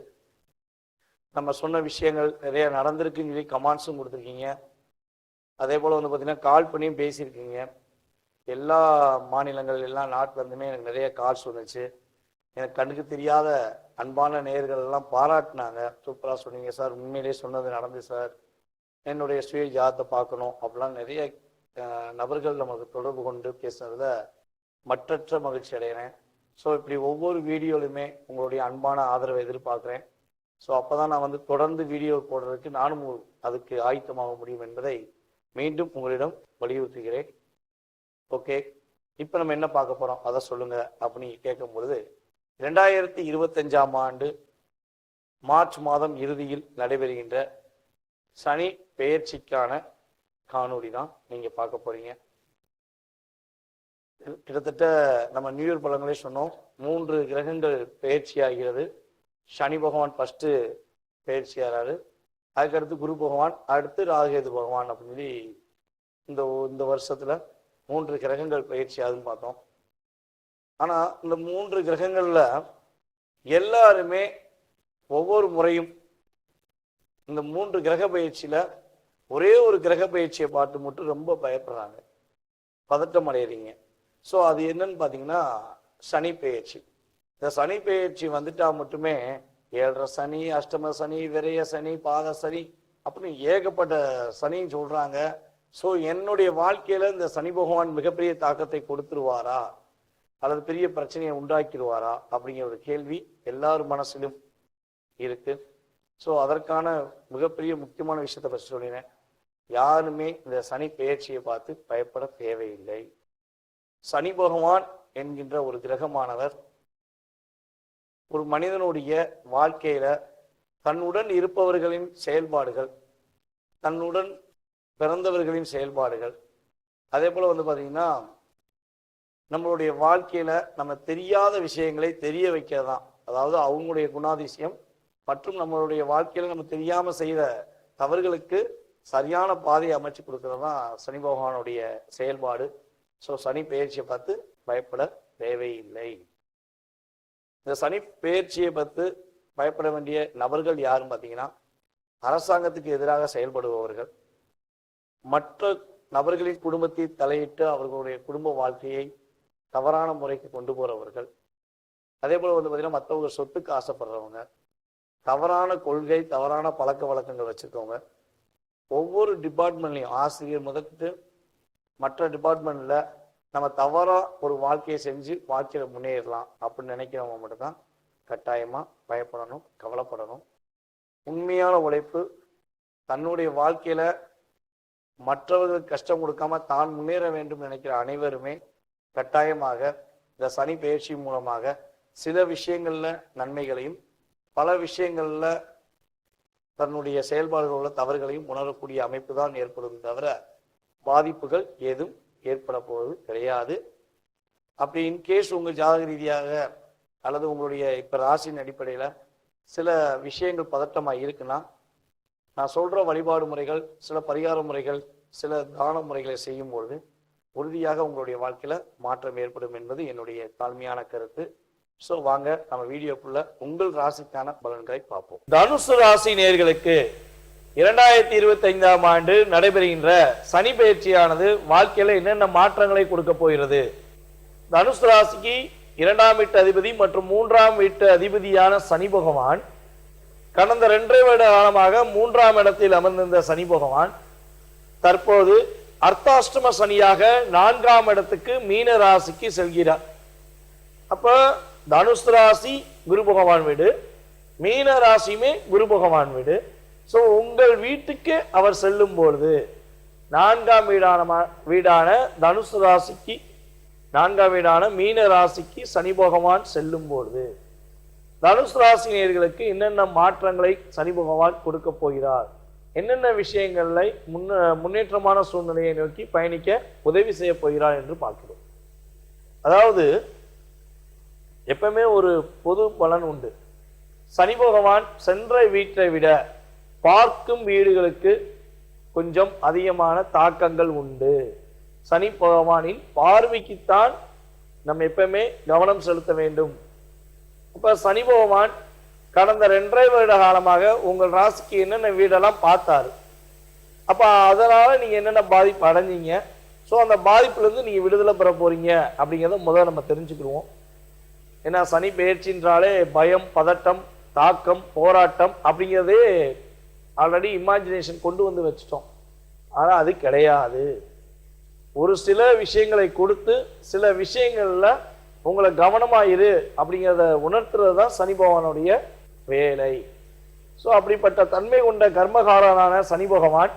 Speaker 3: நம்ம சொன்ன விஷயங்கள் நிறைய நடந்திருக்குன்னு சொல்லி கமெண்ட்ஸும் கொடுத்துருக்கீங்க. அதே போல் வந்து பார்த்தீங்கன்னா கால் பண்ணியும் பேசியிருக்கீங்க. எல்லா மாநிலங்கள், எல்லா நாட்டிலேருந்துமே எனக்கு நிறைய கால்ஸ் வந்துச்சு. எனக்கு கண்ணுக்கு தெரியாத அன்பான நேயர்கள் எல்லாம் பாராட்டினாங்க. சூப்பராக சொன்னீங்க சார், உண்மையிலேயே சொன்னது நடந்து சார், என்னுடைய சுய ஜாதத்தை பார்க்கணும் அப்படிலாம் நிறைய நபர்கள் நமக்கு தொடர்பு கொண்டு பேசுனதில் மற்றற்ற மகிழ்ச்சி அடைகிறேன். ஸோ இப்படி ஒவ்வொரு வீடியோலையுமே உங்களுடைய அன்பான ஆதரவை எதிர்பார்க்குறேன். ஸோ அப்போ தான் நான் வந்து தொடர்ந்து வீடியோ போடுறதுக்கு நானும் அதுக்கு ஆயத்தமாக முடியும் என்பதை மீண்டும் உங்களிடம் வலியுறுத்துகிறேன். ஓகே, இப்போ நம்ம என்ன பார்க்க போகிறோம் அதை சொல்லுங்க அப்படின்னு கேட்கும் பொழுது, 2025ஆம் ஆண்டு மார்ச் மாதம் இறுதியில் நடைபெறுகின்ற சனி பெயர்ச்சிக்கான காணொளி தான் நீங்க பார்க்க போறீங்க. கிட்டத்தட்ட நம்ம நியூ இயர் பலன்களே சொன்னோம், 3 கிரகங்கள் பெயர்ச்சி ஆகிறது. சனி பகவான் ஃபர்ஸ்ட் பெயர்ச்சி ஆகிறாரு, அதுக்கடுத்து குரு பகவான், அடுத்து ராகுகேது பகவான் அப்படின்னு சொல்லி இந்த வருஷத்துல 3 கிரகங்கள் பயிற்சி ஆகுதுன்னு பார்த்தோம். ஆனா இந்த 3 கிரகங்கள்ல எல்லாருமே ஒவ்வொரு முறையும் இந்த 3 கிரக பயிற்சியில ஒரே ஒரு கிரக பயிற்சியை பார்த்து மட்டும் ரொம்ப பயப்படுறாங்க, பதட்டம் அடைகிறீங்க. ஸோ அது என்னன்னு பார்த்தீங்கன்னா சனி பெயர்ச்சி. இந்த சனி பெயர்ச்சி வந்துட்டா மட்டுமே 7.5 சனி, அஷ்டம சனி, விரய சனி, பாத சனி அப்படின்னு ஏகப்பட்ட சனின்னு சொல்றாங்க. ஸோ என்னுடைய வாழ்க்கையில இந்த சனி பகவான் மிகப்பெரிய தாக்கத்தை கொடுத்துருவாரா அல்லது பெரிய பிரச்சனையை உண்டாக்கிடுவாரா அப்படிங்கிற ஒரு கேள்வி எல்லார் மனசிலும் இருக்கு. ஸோ அதற்கான மிகப்பெரிய முக்கியமான விஷயத்தை பற்றி சொல்லினேன். யாருமே இந்த சனி பெயர்ச்சியை பார்த்து பயப்பட தேவையில்லை. சனி பகவான் என்கின்ற ஒரு கிரகமானவர் ஒரு மனிதனுடைய வாழ்க்கையில தன்னுடன் இருப்பவர்களின் செயல்பாடுகள், தன்னுடன் பிறந்தவர்களின் செயல்பாடுகள், அதே போல பாத்தீங்கன்னா நம்மளுடைய வாழ்க்கையில நம்ம தெரியாத விஷயங்களை தெரிய வைக்கிறதான். அதாவது அவங்களுடைய குணாதிசயம் மற்றும் நம்மளுடைய வாழ்க்கையில நம்ம தெரியாம செய்த தவறுகளுக்கு சரியான பாதையை அமைச்சு கொடுக்கறது தான் சனி பகவானுடைய செயல்பாடு. ஸோ சனி பெயர்ச்சியை பார்த்து பயப்பட தேவையில்லை. இந்த சனி பெயர்ச்சியை பார்த்து பயப்பட வேண்டிய நபர்கள் யாருன்னு பார்த்தீங்கன்னா, அரசாங்கத்துக்கு எதிராக செயல்படுபவர்கள், மற்ற நபர்களின் குடும்பத்தை தலையிட்டு அவர்களுடைய குடும்ப வாழ்க்கையை தவறான முறைக்கு கொண்டு போறவர்கள், அதே போல பார்த்தீங்கன்னா மற்றவங்க சொத்துக்கு ஆசைப்படுறவங்க, தவறான கொள்கை தவறான பழக்க வழக்கங்கள் வச்சிருக்கவங்க, ஒவ்வொரு டிபார்ட்மெண்ட்லையும் ஆசிரியர் முதற்கொண்டு மற்ற டிபார்ட்மெண்ட்ல நம்ம தவறா ஒரு வாழ்க்கையை செஞ்சு வாழ்க்கையில முன்னேறலாம் அப்படின்னு நினைக்கிறவங்க மட்டும்தான் கட்டாயமா பயப்படணும், கவலைப்படணும். உண்மையான உழைப்பு, தன்னுடைய வாழ்க்கையில மற்றவர்களுக்கு கஷ்டம் கொடுக்காம தான் முன்னேற வேண்டும் நினைக்கிற அனைவருமே கட்டாயமாக இந்த சனி பெயர்ச்சி மூலமாக சில விஷயங்கள்ல நன்மைகளையும் பல விஷயங்கள்ல தன்னுடைய செயல்பாடுகள் உள்ள தவறுகளையும் உணரக்கூடிய அமைப்பு தான் ஏற்படும் தவிர பாதிப்புகள் ஏதும் ஏற்பட போவது கிடையாது. அப்படி இன்கேஸ் உங்க ஜாதக ரீதியாக அல்லது உங்களுடைய இப்ப ராசியின் அடிப்படையில சில விஷயங்கள் பதட்டமா இருக்குன்னா, நான் சொல்ற வழிபாடு முறைகள், சில பரிகார முறைகள், சில தான முறைகளை செய்யும் பொழுது உறுதியாக உங்களுடைய வாழ்க்கையில மாற்றம் ஏற்படும் என்பது என்னுடைய தாழ்மையான கருத்து. ஸோ வாங்க நம்ம வீடியோக்குள்ள உங்கள் ராசிக்கான பலன்களை பார்ப்போம். தனுசு ராசி நேயர்களுக்கு 2025ஆம் ஆண்டு நடைபெறுகின்ற சனி பெயர்ச்சியானது வாழ்க்கையில என்னென்ன மாற்றங்களை கொடுக்க போகிறது? தனுசு ராசிக்கு 2ஆம் வீட்டு அதிபதி மற்றும் 3ஆம் வீட்டு அதிபதியான சனி பகவான் கடந்த 2 வருட காலமாக 3ஆம் இடத்தில் அமர்ந்திருந்த சனி பகவான் தற்போது அர்த்தாஷ்டம சனியாக 4ஆம் இடத்துக்கு மீன ராசிக்கு செல்கிறார். அப்ப தனுசு ராசி குரு பகவான் வீடு, மீன ராசியுமே குரு பகவான் வீடு. ஸோ உங்கள் வீட்டுக்கு அவர் செல்லும் பொழுது 4ஆம் வீடான தனுசு ராசிக்கு 4ஆம் வீடான மீன ராசிக்கு சனி பகவான் செல்லும் பொழுது தனுசு ராசி நேயர்களுக்கு என்னென்ன மாற்றங்களை சனி பகவான் கொடுக்க போகிறார், என்னென்ன விஷயங்களை முன்னேற்றமான சூழ்நிலையை நோக்கி பயணிக்க உதவி செய்ய போகிறார் என்று பார்க்கிறோம். அதாவது எப்பவுமே ஒரு பொது பலன் உண்டு. சனி பகவான் சென்ற வீட்டை விட பார்க்கும் வீடுகளுக்கு கொஞ்சம் அதிகமான தாக்கங்கள் உண்டு. சனி பகவானின் பார்வைக்குத்தான் நம்ம எப்பவுமே கவனம் செலுத்த வேண்டும். இப்ப சனி பகவான் கடந்த 2.5 வருட காலமாக உங்கள் ராசிக்கு என்னென்ன வீடெல்லாம் பார்த்தாரு. அப்ப அதனால நீங்க என்னென்ன பாதிப்பு அடைஞ்சீங்க, ஸோ அந்த பாதிப்புல இருந்து நீங்க விடுதலை பெற போறீங்க அப்படிங்கிறத முதல்ல நம்ம தெரிஞ்சுக்கிடுவோம். ஏன்னா சனி பெயர்ச்சின்றாலே பயம், பதட்டம், தாக்கம், போராட்டம் அப்படிங்கிறதே ஆல்ரெடி இமேஜினேஷன் கொண்டு வந்து வச்சிட்டோம். ஆனா அது கிடையாது. ஒரு சில விஷயங்களை கொடுத்து சில விஷயங்கள்ல உங்களை கவனமாயிரு அப்படிங்கிறத உணர்த்துறது தான் சனி பகவானுடைய வேலை. ஸோ அப்படிப்பட்ட தன்மை கொண்ட கர்மகாரனான சனி பகவான்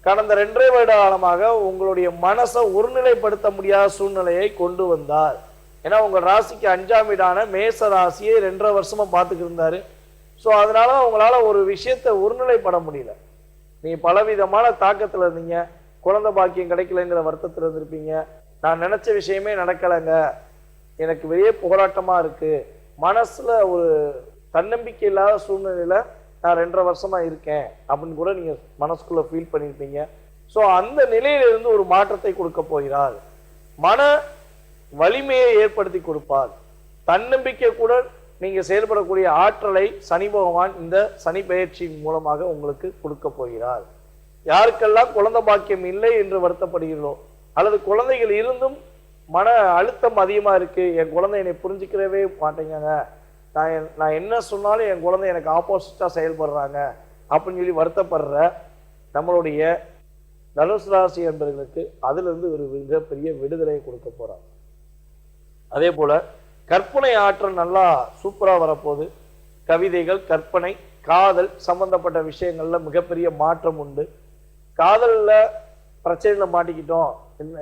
Speaker 3: கடந்த 2.5 வருட காலமாக உங்களுடைய மனசை ஒருநிலைப்படுத்த முடியாத சூழ்நிலையை கொண்டு வந்தார். ஏன்னா உங்க ராசிக்கு 5ஆம் வீடான மேச ராசியை 2.5 வருஷமா பார்த்துட்டு இருந்தாரு. ஸோ அதனால உங்களால ஒரு விஷயத்தை ஒருநிலைப்பட முடியல. நீங்க பலவிதமான தாக்கத்துல இருந்தீங்க. குழந்தை பாக்கியம் கிடைக்கலங்கிற வருத்தத்துல இருந்திருப்பீங்க. நான் நினைச்ச விஷயமே நடக்கலைங்க, எனக்கு வெளியே போராட்டமா இருக்கு, மனசுல ஒரு தன்னம்பிக்கை இல்லாத சூழ்நிலையில நான் 2.5 வருஷமா இருக்கேன் அப்படின்னு கூட நீங்க மனசுக்குள்ள ஃபீல் பண்ணியிருப்பீங்க. ஸோ அந்த நிலையிலிருந்து ஒரு மாற்றத்தை கொடுக்க போகிறார். மன வலிமையை ஏற்படுத்தி கொடுப்பார். தன்னம்பிக்கை கூட நீங்க செயல்படக்கூடிய ஆற்றலை சனி பகவான் இந்த சனி பெயர்ச்சி மூலமாக உங்களுக்கு கொடுக்க போகிறார். யாருக்கெல்லாம் குழந்தை பாக்கியம் இல்லை என்று வருத்தப்படுகிறோம், அல்லது குழந்தைகள் இருந்தும் மன அழுத்தம் அதிகமா இருக்கு, என் குழந்தை என்னை புரிஞ்சுக்கிறவே மாட்டேங்க, நான் என்ன சொன்னாலும் என் குழந்தை எனக்கு ஆப்போசிட்டா செயல்படுறாங்க அப்படின்னு சொல்லி வருத்தப்படுற நம்மளுடைய தனுசு ராசி என்பவர்களுக்கு அதிலிருந்து ஒரு மிகப்பெரிய விடுதலையை கொடுக்க போறார். அதே போல கற்பனை ஆற்றல் நல்லா சூப்பரா வரப்போகுது. கவிதைகள், கற்பனை, காதல் சம்பந்தப்பட்ட விஷயங்கள்ல மிகப்பெரிய மாற்றம் உண்டு. காதல்ல பிரச்சனையில மாட்டிக்கிட்டோம்,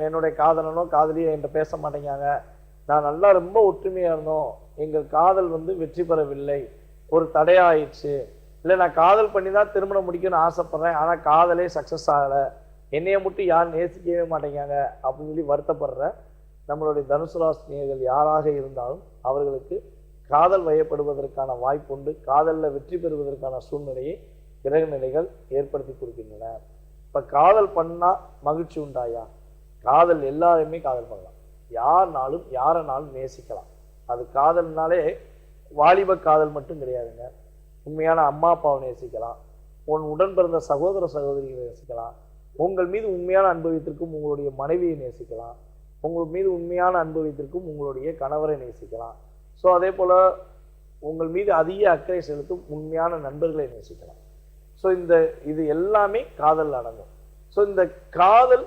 Speaker 3: என்னுடைய காதலனோ காதலியோ என்கிட்ட பேச மாட்டேங்காங்க, நான் நல்லா ரொம்ப ஒற்றுமையா இருந்தோம், எங்கள் காதல் வெற்றி பெறவில்லை, ஒரு தடையாயிடுச்சு, இல்லை நான் காதல் பண்ணி தான் திருமணம் முடிக்கணும்னு ஆசைப்படுறேன், ஆனால் காதலே சக்ஸஸ் ஆகலை, என்னைய மட்டும் யாரும் நேசிக்கவே மாட்டேங்காங்க அப்படின்னு சொல்லி வருத்தப்படுற நம்மளுடைய தனுசு ராசினியர்கள் யாராக இருந்தாலும் அவர்களுக்கு காதல் வயப்படுவதற்கான வாய்ப்புண்டு. காதலில் வெற்றி பெறுவதற்கான சூழ்நிலையை கிரக நிலைகள் ஏற்படுத்தி கொடுக்கின்றன. இப்போ காதல் பண்ணால் மகிழ்ச்சி உண்டாயா? காதல் எல்லாருமே காதல் பண்ணலாம், யாருனாலும் யாரனாலும் நேசிக்கலாம். அது காதல்னாலே வாலிப காதல் மட்டும் கிடையாதுங்க. உண்மையான அம்மா அப்பாவை நேசிக்கலாம், உன் உடன் பிறந்த சகோதர சகோதரிகளை நேசிக்கலாம், உங்கள் மீது உண்மையான அன்பு வைத்திருக்கும் உங்களுடைய மனைவியை நேசிக்கலாம், உங்கள் மீது உண்மையான அன்பு வைத்திருக்கும் உங்களுடைய கணவரை நேசிக்கலாம். ஸோ அதே போல் உங்கள் மீது அதிக அக்கறை செலுத்தும் உண்மையான நண்பர்களை நேசிக்கலாம். ஸோ இது எல்லாமே காதல் அடங்கும். ஸோ இந்த காதல்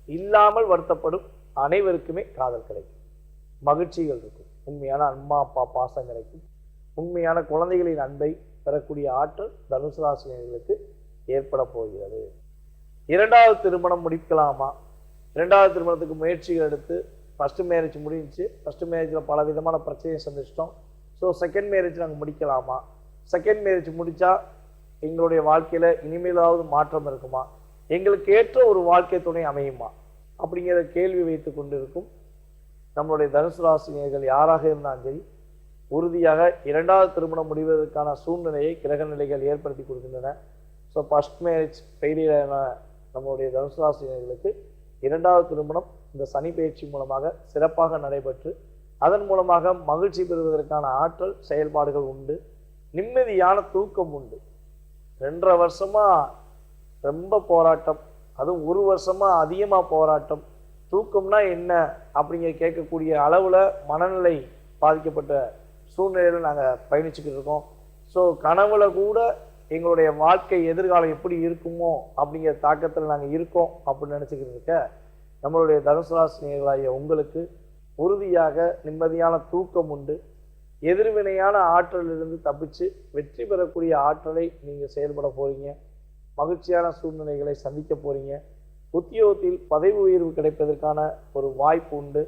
Speaker 3: இல்லாமல் வருத்தப்படும் அனைவருக்குமே காதல் கிடைக்கும், மகிழ்ச்சிகள் இருக்கும், உண்மையான அம்மா அப்பா பாசம் கிடைக்கும், உண்மையான குழந்தைகளின் அன்பை பெறக்கூடிய ஆற்றல் தனுசு ராசினியர்களுக்கு ஏற்பட போகிறது. இரண்டாவது திருமணம் முடிக்கலாமா? இரண்டாவது திருமணத்துக்கு முயற்சிகள் எடுத்து ஃபர்ஸ்ட் மேரேஜ் முடிஞ்சிச்சு, ஃபர்ஸ்ட் மேரேஜில் பல விதமான பிரச்சனையை சந்திச்சிட்டோம், ஸோ செகண்ட் மேரேஜ் நாங்கள் முடிக்கலாமா? செகண்ட் மேரேஜ் முடித்தா எங்களுடைய வாழ்க்கையில் இனிமேலாவது மாற்றம் இருக்குமா? எங்களுக்கு ஏற்ற ஒரு வாழ்க்கை துணை அமையுமா? அப்படிங்கிற கேள்வி வைத்து கொண்டிருக்கும் நம்மளுடைய தனுசு ராசினியர்கள் யாராக இருந்தாலும் சரி, உறுதியாக இரண்டாவது திருமணம் முடிவதற்கான சூழ்நிலையை கிரக நிலைகள் ஏற்படுத்தி கொடுக்கின்றன. ஸோ ஃபர்ஸ்ட் மேரேஜ் ஃபெயிலியரான நம்மளுடைய தனுசு ராசினியர்களுக்கு இரண்டாவது திருமணம் இந்த சனி பயிற்சி மூலமாக சிறப்பாக நடைபெற்று அதன் மூலமாக மகிழ்ச்சி பெறுவதற்கான ஆற்றல் செயல்பாடுகள் உண்டு, நிம்மதியான தூக்கம் உண்டு. 2.5 வருஷமா ரொம்ப போராட்டம், அதுவும் 1 வருஷமா அதிகமாக போராட்டம். தூக்கம்னா என்ன அப்படிங்கிற கேட்கக்கூடிய அளவில் மனநிலை பாதிக்கப்பட்ட சூழ்நிலையில் நாங்கள் பயணிச்சுக்கிட்டு இருக்கோம். ஸோ கனவுல கூட எங்களுடைய வாழ்க்கை எதிர்காலம் எப்படி இருக்குமோ அப்படிங்கிற தாக்கத்தில் நாங்கள் இருக்கோம் அப்படின்னு நினச்சிக்கிட்டு இருக்க நம்மளுடைய தனுசு ராசினியர்களாகிய உங்களுக்கு உறுதியாக நிம்மதியான தூக்கம் உண்டு. எதிர்வினையான ஆற்றலிலிருந்து தப்பிச்சு வெற்றி பெறக்கூடிய ஆற்றலை நீங்கள் செயல்பட போகிறீங்க. மகிழ்ச்சியான சூழ்நிலைகளை சந்திக்க போகிறீங்க. உத்தியோகத்தில் பதவி உயர்வு கிடைப்பதற்கான ஒரு வாய்ப்பு உண்டு.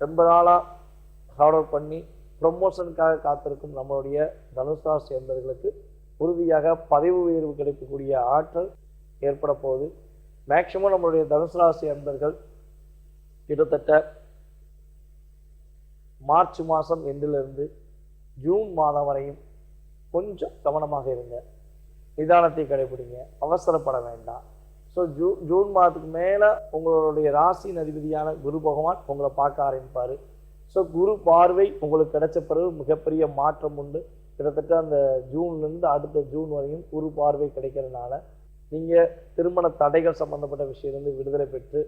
Speaker 3: ரொம்ப நாளாக ஆர்டர் பண்ணி ப்ரொமோஷனுக்காக காத்திருக்கும் நம்மளுடைய தனுசு ராசி என்பவர்களுக்கு உறுதியாக பதவி உயர்வு கிடைக்கக்கூடிய ஆற்றல் ஏற்பட போகுது. மேக்சிமம் நம்மளுடைய தனுசு ராசி என்பர்கள் கிட்டத்தட்ட மார்ச் மாதம் எண்டிலிருந்து ஜூன் மாதம் வரையும் கொஞ்சம் கவனமாக இருங்க, நிதானத்தை கடைபிடிங்க, அவசரப்பட வேண்டாம். ஸோ ஜூன் மாதத்துக்கு மேலே உங்களுடைய ராசியின் அதிபதியான குரு பகவான் உங்களை பார்க்க ஆரம்பிப்பார். ஸோ குரு பார்வை உங்களுக்கு கிடைச்ச பிறகு மிகப்பெரிய மாற்றம் உண்டு. கிட்டத்தட்ட அந்த ஜூன்லேருந்து அடுத்த ஜூன் வரையும் குரு பார்வை கிடைக்கிறதுனால நீங்கள் திருமண தடைகள் சம்பந்தப்பட்ட விஷயத்திலிருந்து விடுதலை பெற்று,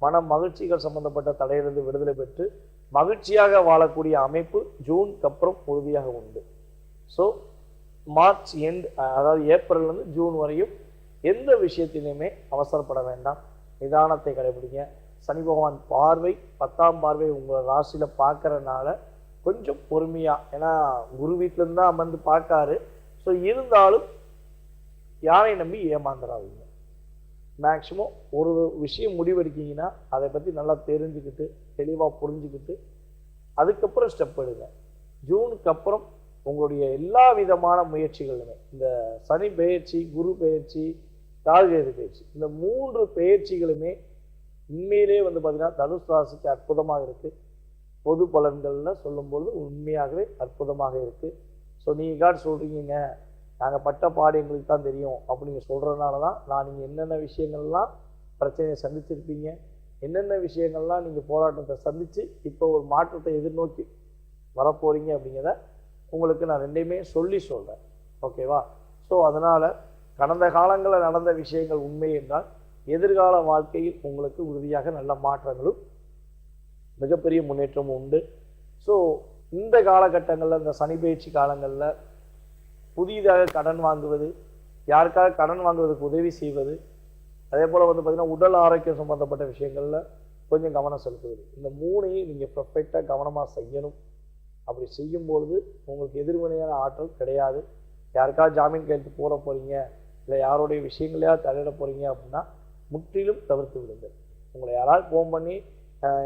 Speaker 3: மன மகிழ்ச்சிகள் சம்பந்தப்பட்ட தடையிலிருந்து விடுதலை பெற்று மகிழ்ச்சியாக வாழக்கூடிய அமைப்பு ஜூனுக்கு அப்புறம் உறுதியாக உண்டு. ஸோ மார்ச் எண்ட், அதாவது ஏப்ரல்லேருந்து ஜூன் வரையும் எந்த விஷயத்திலையுமே அவசரப்பட வேண்டாம், நிதானத்தை கடைபிடிங்க. சனி பகவான் பார்வை 10ஆம் பார்வை உங்கள் ராசியில் பார்க்கறதுனால கொஞ்சம் பொறுமையாக, ஏன்னா குரு வீட்டிலேருந்து தான் அமர்ந்து பார்க்காரு. ஸோ இருந்தாலும் யாரை நம்பி ஏமாந்துடாதீங்க. மேக்சிமம் ஒரு விஷயம் முடிவெடுக்கிங்கன்னா அதை பற்றி நல்லா தெரிஞ்சுக்கிட்டு தெளிவாக புரிஞ்சுக்கிட்டு அதுக்கப்புறம் ஸ்டெப் எடுங்க. ஜூனுக்கு அப்புறம் உங்களுடைய எல்லா விதமான முயற்சிகளுமே, இந்த சனி பெயர்ச்சி, குரு பெயர்ச்சி, ராகுகேது பெயர்ச்சி, இந்த 3 பெயர்ச்சிகளுமே உண்மையிலே பார்த்தீங்கன்னா தனுசு ராசிக்கு அற்புதமாக இருக்குது. பொது பலன்களில் சொல்லும்போது உண்மையாகவே அற்புதமாக இருக்குது. ஸோ நீங்கள் சொல்கிறீங்க நாங்கள் பட்ட பாடு எங்களுக்கு தான் தெரியும் அப்படிங்க சொல்கிறதுனால தான் நான் நீங்கள் என்னென்ன விஷயங்கள்லாம் பிரச்சனையை சந்திச்சிருப்பீங்க, என்னென்ன விஷயங்கள்லாம் நீங்கள் போராட்டத்தை சந்தித்து இப்போ ஒரு மாற்றத்தை எதிர்நோக்கி வரப்போகிறீங்க அப்படிங்கிறத உங்களுக்கு நான் ரெண்டையுமே சொல்கிறேன். ஓகேவா? ஸோ அதனால் கடந்த காலங்களில் நடந்த விஷயங்கள் உண்மை என்றால் எதிர்கால வாழ்க்கையில் உங்களுக்கு உறுதியாக நல்ல மாற்றங்களும் மிகப்பெரிய முன்னேற்றமும் உண்டு. ஸோ இந்த காலகட்டங்களில், இந்த சனி பயிற்சி காலங்களில் புதிதாக கடன் வாங்குவது, யாருக்காக கடன் வாங்குவதற்கு உதவி செய்வது, அதே போல் வந்து பார்த்திங்கன்னா உடல் ஆரோக்கியம் சம்மந்தப்பட்ட விஷயங்களில் கொஞ்சம் கவனம் செலுத்துவது. இந்த மூணையும் நீங்கள் பர்ஃபெக்டாக கவனமாக செய்யணும். அப்படி செய்யும்பொழுது உங்களுக்கு எதிர்வினையான ஆற்றல் கிடையாது. யாருக்காவது ஜாமீன் கையெழுத்து போட போகிறீங்க, இல்லை யாருடைய விஷயங்களையா தலையிட போகிறீங்க அப்படின்னா முற்றிலும் தவிர்த்து விடுங்கள். உங்களை யாராவது ஃபோன் பண்ணி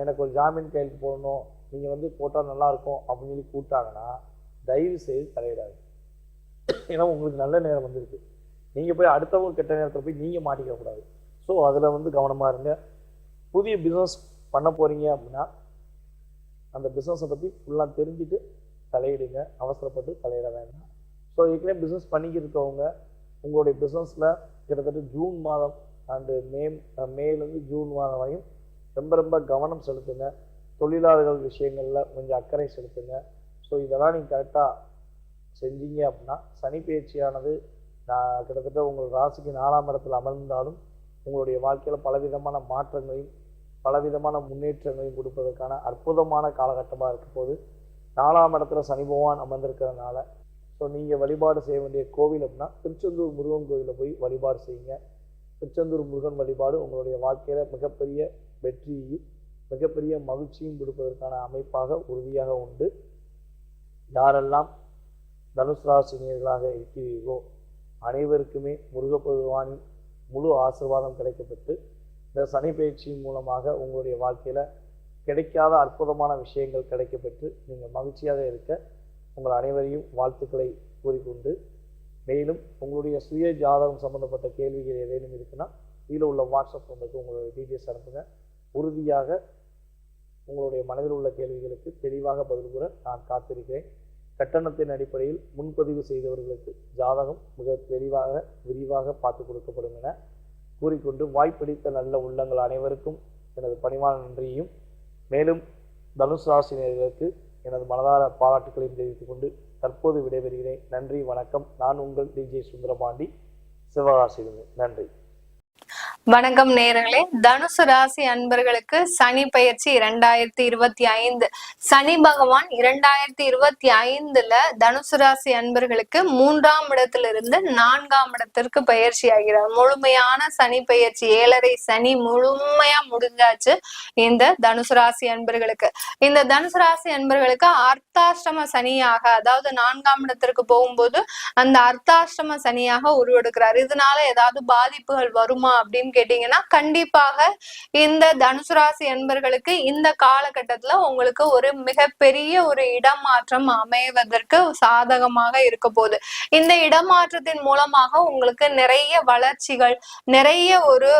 Speaker 3: எனக்கு ஒரு ஜாமீன் கையெழுத்து போடணும், நீங்கள் வந்து போட்டால் நல்லாயிருக்கும் அப்படின்னு சொல்லி கூப்பிட்டாங்கன்னா தயவு செய்து தலையிடாது. ஏன்னா உங்களுக்கு நல்ல நேரம் வந்திருக்கு. நீங்கள் போய் அடுத்தவங்க கெட்ட நேரத்தில் போய் நீங்கள் மாட்டிக்கக்கூடாது. ஸோ அதில் வந்து கவனமாக இருங்க. புதிய பிஸ்னஸ் பண்ண போகிறீங்க அப்படின்னா அந்த பிஸ்னஸை பற்றி ஃபுல்லாக தெரிஞ்சுட்டு தலையிடுங்க, அவசரப்பட்டு தலையிட வேண்டாம். ஸோ ஏற்கனவே பிஸ்னஸ் பண்ணிக்கிட்டு உங்களுடைய பிஸ்னஸில் கிட்டத்தட்ட ஜூன் மாதம் அண்டு மேலேருந்து ஜூன் மாதம் வரையும் ரொம்ப கவனம் செலுத்துங்க. தொழிலாளர்கள் விஷயங்களில் கொஞ்சம் அக்கறை செலுத்துங்க. ஸோ இதெல்லாம் நீங்கள் கரெக்டாக செஞ்சீங்க அப்படின்னா சனி பயிற்சியானது நான் கிட்டத்தட்ட உங்கள் ராசிக்கு 4ஆம் இடத்தில் அமர்ந்தாலும் உங்களுடைய வாழ்க்கையில் பலவிதமான மாற்றங்களையும் பலவிதமான முன்னேற்றங்களையும் கொடுப்பதற்கான அற்புதமான காலகட்டமாக இருக்க போது 4ஆம் இடத்துல சனி பகவான் அமர்ந்திருக்கிறதுனால ஸோ நீங்கள் வழிபாடு செய்ய வேண்டிய கோவில் அப்படின்னா திருச்செந்தூர் முருகன் கோவிலில் போய் வழிபாடு செய்யுங்க. திருச்செந்தூர் முருகன் வழிபாடு உங்களுடைய வாழ்க்கையில் மிகப்பெரிய வெற்றியையும் மிகப்பெரிய மகிழ்ச்சியும் கொடுப்பதற்கான அமைப்பாக உறுதியாக உண்டு. யாரெல்லாம் தனுசு ராசினியர்களாக இருக்கிறீர்களோ அனைவருக்குமே முருகப்பெருமானின் முழு ஆசீர்வாதம் கிடைக்கப்பட்டு இந்த சனி பயிற்சியின் மூலமாக உங்களுடைய வாழ்க்கையில் கிடைக்காத அற்புதமான விஷயங்கள் கிடைக்கப்பெற்று நீங்கள் மகிழ்ச்சியாக இருக்க உங்கள் அனைவரையும் வாழ்த்துக்களை கூறிக்கொண்டு, மேலும் உங்களுடைய சுய ஜாதகம் சம்பந்தப்பட்ட கேள்விகள் ஏதேனும் இருக்குன்னா கீழே உள்ள வாட்ஸ்அப் நம்பருக்கு உங்களுடைய டீட்டெயில்ஸ் அனுப்புங்க. உறுதியாக உங்களுடைய மனதில் உள்ள கேள்விகளுக்கு தெளிவாக பதில் கூற நான் காத்திருக்கிறேன். கட்டணத்தின் அடிப்படையில் முன்பதிவு செய்தவர்களுக்கு ஜாதகம் மிக தெளிவாக விரிவாக பார்த்து கொடுக்கப்படும் என கூறிக்கொண்டு, வாய்ப்பிடித்த நல்ல உள்ளங்கள் அனைவருக்கும் எனது பணிவான நன்றியையும், மேலும் தனுசு ராசினியர்களுக்கு எனது மனதார பாராட்டுகளையும் தெரிவித்துக் கொண்டு தற்போது விடைபெறுகிறேன். நன்றி, வணக்கம். நான் உங்கள் டிஜே சுந்தரபாண்டி, சிவகாசியிலிருந்து. நன்றி.
Speaker 4: வணக்கம் நேயர்களே. தனுசு ராசி அன்பர்களுக்கு சனி பயிற்சி 2025 சனி பகவான் 2025ல தனுசு ராசி அன்பர்களுக்கு 3ஆம் இடத்திலிருந்து 4ஆம் இடத்திற்கு பயிற்சி ஆகிறார். முழுமையான சனி பயிற்சி, 7.5 சனி முழுமையா முடிஞ்சாச்சு இந்த தனுசு ராசி அன்பர்களுக்கு. இந்த தனுசு ராசி அன்பர்களுக்கு அர்த்தாஷ்டம சனியாக, அதாவது 4ஆம் இடத்திற்கு போகும்போது அந்த அர்த்தாஷ்டம சனியாக உருவெடுக்கிறார். இதனால ஏதாவது பாதிப்புகள் வருமா அப்படின்னு கேட்டீங்கன்னா கண்டிப்பாக இந்த தனுசு ராசி அன்பர்களுக்கு இந்த காலகட்டத்துல உங்களுக்கு ஒரு மிகப்பெரிய ஒரு இடமாற்றம் அமைவதற்கு சாதகமாக இருக்க போகுது. இந்த இடமாற்றத்தின் மூலமாக உங்களுக்கு நிறைய வளர்ச்சிகள், நிறைய ஒரு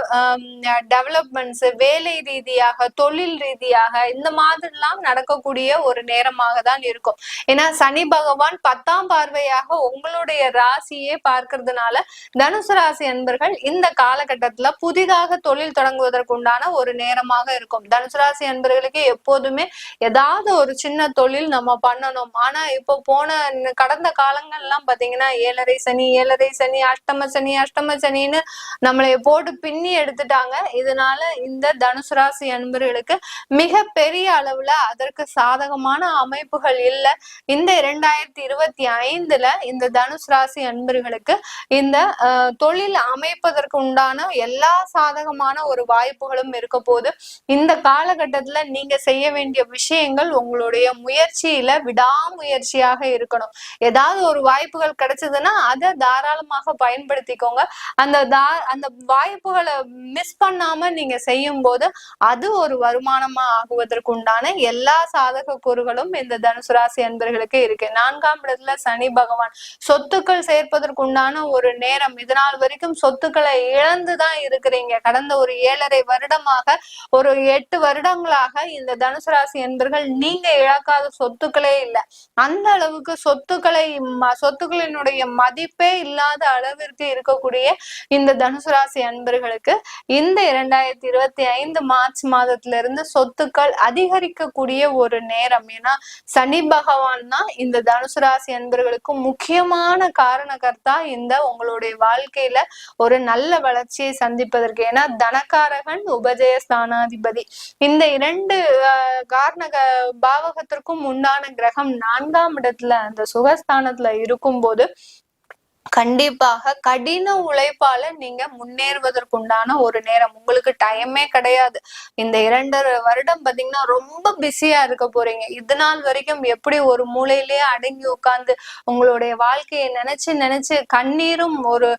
Speaker 4: டெவலப்மெண்ட்ஸ், வேலை ரீதியாக தொழில் ரீதியாக இந்த மாதிரிலாம் நடக்கக்கூடிய ஒரு நேரமாக தான் இருக்கும். ஏன்னா சனி பகவான் 10ஆம் பார்வையாக உங்களுடைய ராசியே பார்க்கறதுனால தனுசு ராசி அன்பர்கள் இந்த காலகட்டத்துல புதிதாக தொழில் தொடங்குவதற்கு உண்டான ஒரு நேரமாக இருக்கும். தனுசு ராசி அன்பர்களுக்கு எப்போதுமே ஏதாவது ஒரு சின்ன தொழில் நம்ம பண்ணணும். ஆனா இப்போ கடந்த காலங்கள் எல்லாம் பாத்தீங்கன்னா 7.5 சனி, அஷ்டம சனின்னு நம்மளை போட்டு பின்னி எடுத்துட்டாங்க. இதனால இந்த தனுசு ராசி அன்பர்களுக்கு மிக பெரிய அளவுல அதற்கு சாதகமான அமைப்புகள் இல்லை. இந்த 2025ல இந்த தனுசு ராசி அன்பர்களுக்கு இந்த தொழில் அமைப்பதற்கு உண்டான எல்லா சாதகமான ஒரு வாய்ப்புகளும் இருக்க போது இந்த காலகட்டத்துல நீங்க செய்ய வேண்டிய விஷயங்கள் உங்களுடைய முயற்சியில விடாமுயற்சியாக இருக்கணும். ஏதாவது ஒரு வாய்ப்புகள் கிடைச்சதுன்னா அதை தாராளமாக பயன்படுத்திக்கோங்க. அந்த வாய்ப்புகளை மிஸ் பண்ணாம நீங்க செய்யும் போது அது ஒரு வருமானமா ஆகுவதற்கு உண்டான எல்லா சாதக கூறுகளும் இந்த தனுசு ராசி அன்பர்களுக்கு இருக்கு. 4ஆம் இடத்துல சனி பகவான் சொத்துக்கள் சேர்ப்பதற்கு உண்டான ஒரு நேரம். இதனால் வரைக்கும் சொத்துக்களை இழந்துதான் இருக்கிறீங்க. கடந்த ஒரு 7.5 வருடமாக, ஒரு 8 வருடங்களாக இந்த தனுசு ராசி என்பர்கள் நீங்க இழக்காத சொத்துக்களே இல்லை. அந்த அளவுக்கு சொத்துக்களினுடைய மதிப்பே இல்லாத அளவிற்கு இருக்கக்கூடிய இந்த தனுசு ராசி அன்பர்களுக்கு இந்த 2025 மார்ச் மாதத்துல இருந்து சொத்துக்கள் அதிகரிக்கக்கூடிய ஒரு நேரம். ஏன்னா சனி பகவான் தான் இந்த தனுசு ராசி அன்பர்களுக்கு முக்கியமான காரணகர்த்தா இந்த உங்களுடைய வாழ்க்கையில ஒரு நல்ல வளர்ச்சியை சந்திப்பதற்கு. ஏன்னா தனக்காரகன் உபஜயஸ்தானாதிபதி, இந்த 2 காரண பாவகத்திற்கும் உண்டான கிரகம் 4ஆம் இடத்துல அந்த சுகஸ்தானத்துல இருக்கும் போது கண்டிப்பாக கடின உழைப்பால நீங்க முன்னேறுவதற்குண்டான ஒரு நேரம். உங்களுக்கு டைமே கிடையாது. இந்த 2.5 வருடம் பாத்தீங்கன்னா ரொம்ப பிஸியா இருக்க போறீங்க. இது நாள் வரைக்கும் எப்படி ஒரு மூலையிலேயே அடங்கி உட்கார்ந்து உங்களுடைய வாழ்க்கையை நினைச்சு நினைச்சு கண்ணீரும் ஒரு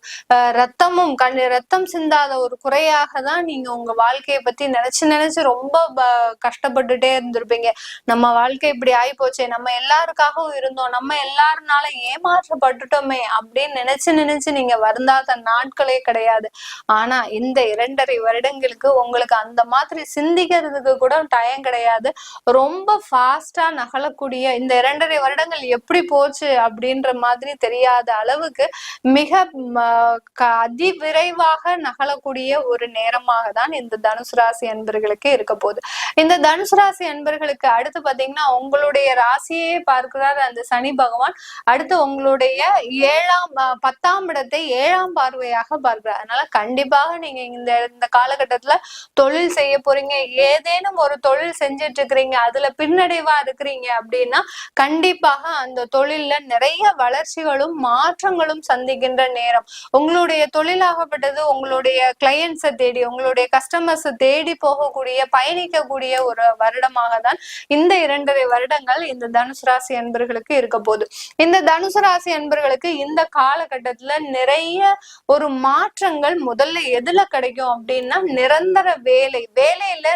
Speaker 4: ரத்தமும் ரத்தம் சிந்தாத ஒரு குறையாக தான் நீங்க உங்க வாழ்க்கையை பத்தி நினைச்சு நினைச்சு ரொம்ப கஷ்டப்பட்டுட்டே இருந்திருப்பீங்க. நம்ம வாழ்க்கை இப்படி ஆகி போச்சே, நம்ம எல்லாருக்காகவும் இருந்தோம், நம்ம எல்லாருனால ஏமாற்றப்பட்டுட்டோமே அப்படின்னு நினைச்சு நினைச்சு நீங்க வருந்தாத நாட்களே கிடையாது. ஆனா இந்த 2.5 வருடங்களுக்கு உங்களுக்கு அந்த மாதிரி சிந்திக்கிறதுக்கு கூட டைம் கிடையாது. ரொம்ப ஃபாஸ்டா நகலக்கூடிய இந்த 2.5 வருடங்கள் எப்படி போச்சு அப்படின்ற மாதிரி தெரியாத அளவுக்கு மிக அதிவிரைவாக நகலக்கூடிய ஒரு நேரமாக தான் இந்த தனுசு ராசி அன்பர்களுக்கு இருக்க போகுது. இந்த தனுசு ராசி அன்பர்களுக்கு அடுத்து பாத்தீங்கன்னா உங்களுடைய ராசியே பார்க்கிறார் அந்த சனி பகவான். அடுத்து உங்களுடைய 10ஆம் இடத்தை 7ஆம் பார்வையாக பார்க்கிறார். அதனால கண்டிப்பாக நீங்க இந்த காலகட்டத்துல தொழில் செய்ய போறீங்க, ஏதேனும் ஒரு தொழில் செஞ்சுட்டு இருக்கிறீங்க, அதுல பின்னடைவா இருக்கிறீங்க அப்படின்னா கண்டிப்பாக அந்த தொழில்ல நிறைய வளர்ச்சிகளும் மாற்றங்களும் சந்திக்கின்ற நேரம். உங்களுடைய தொழிலாகப்பட்டது உங்களுடைய கிளையன்ஸை தேடி உங்களுடைய கஸ்டமர்ஸை தேடி போகக்கூடிய பயணிக்கக்கூடிய ஒரு வருடமாக தான் இந்த 2.5 வருடங்கள் இந்த தனுசு ராசி அன்பர்களுக்கு இருக்க போகுது. இந்த தனுசு ராசி அன்பர்களுக்கு இந்த காலகட்டத்துல நிறைய ஒரு மாற்றங்கள் முதல்ல எதுல கிடைக்கும் அப்படின்னா நிரந்தர வேலையில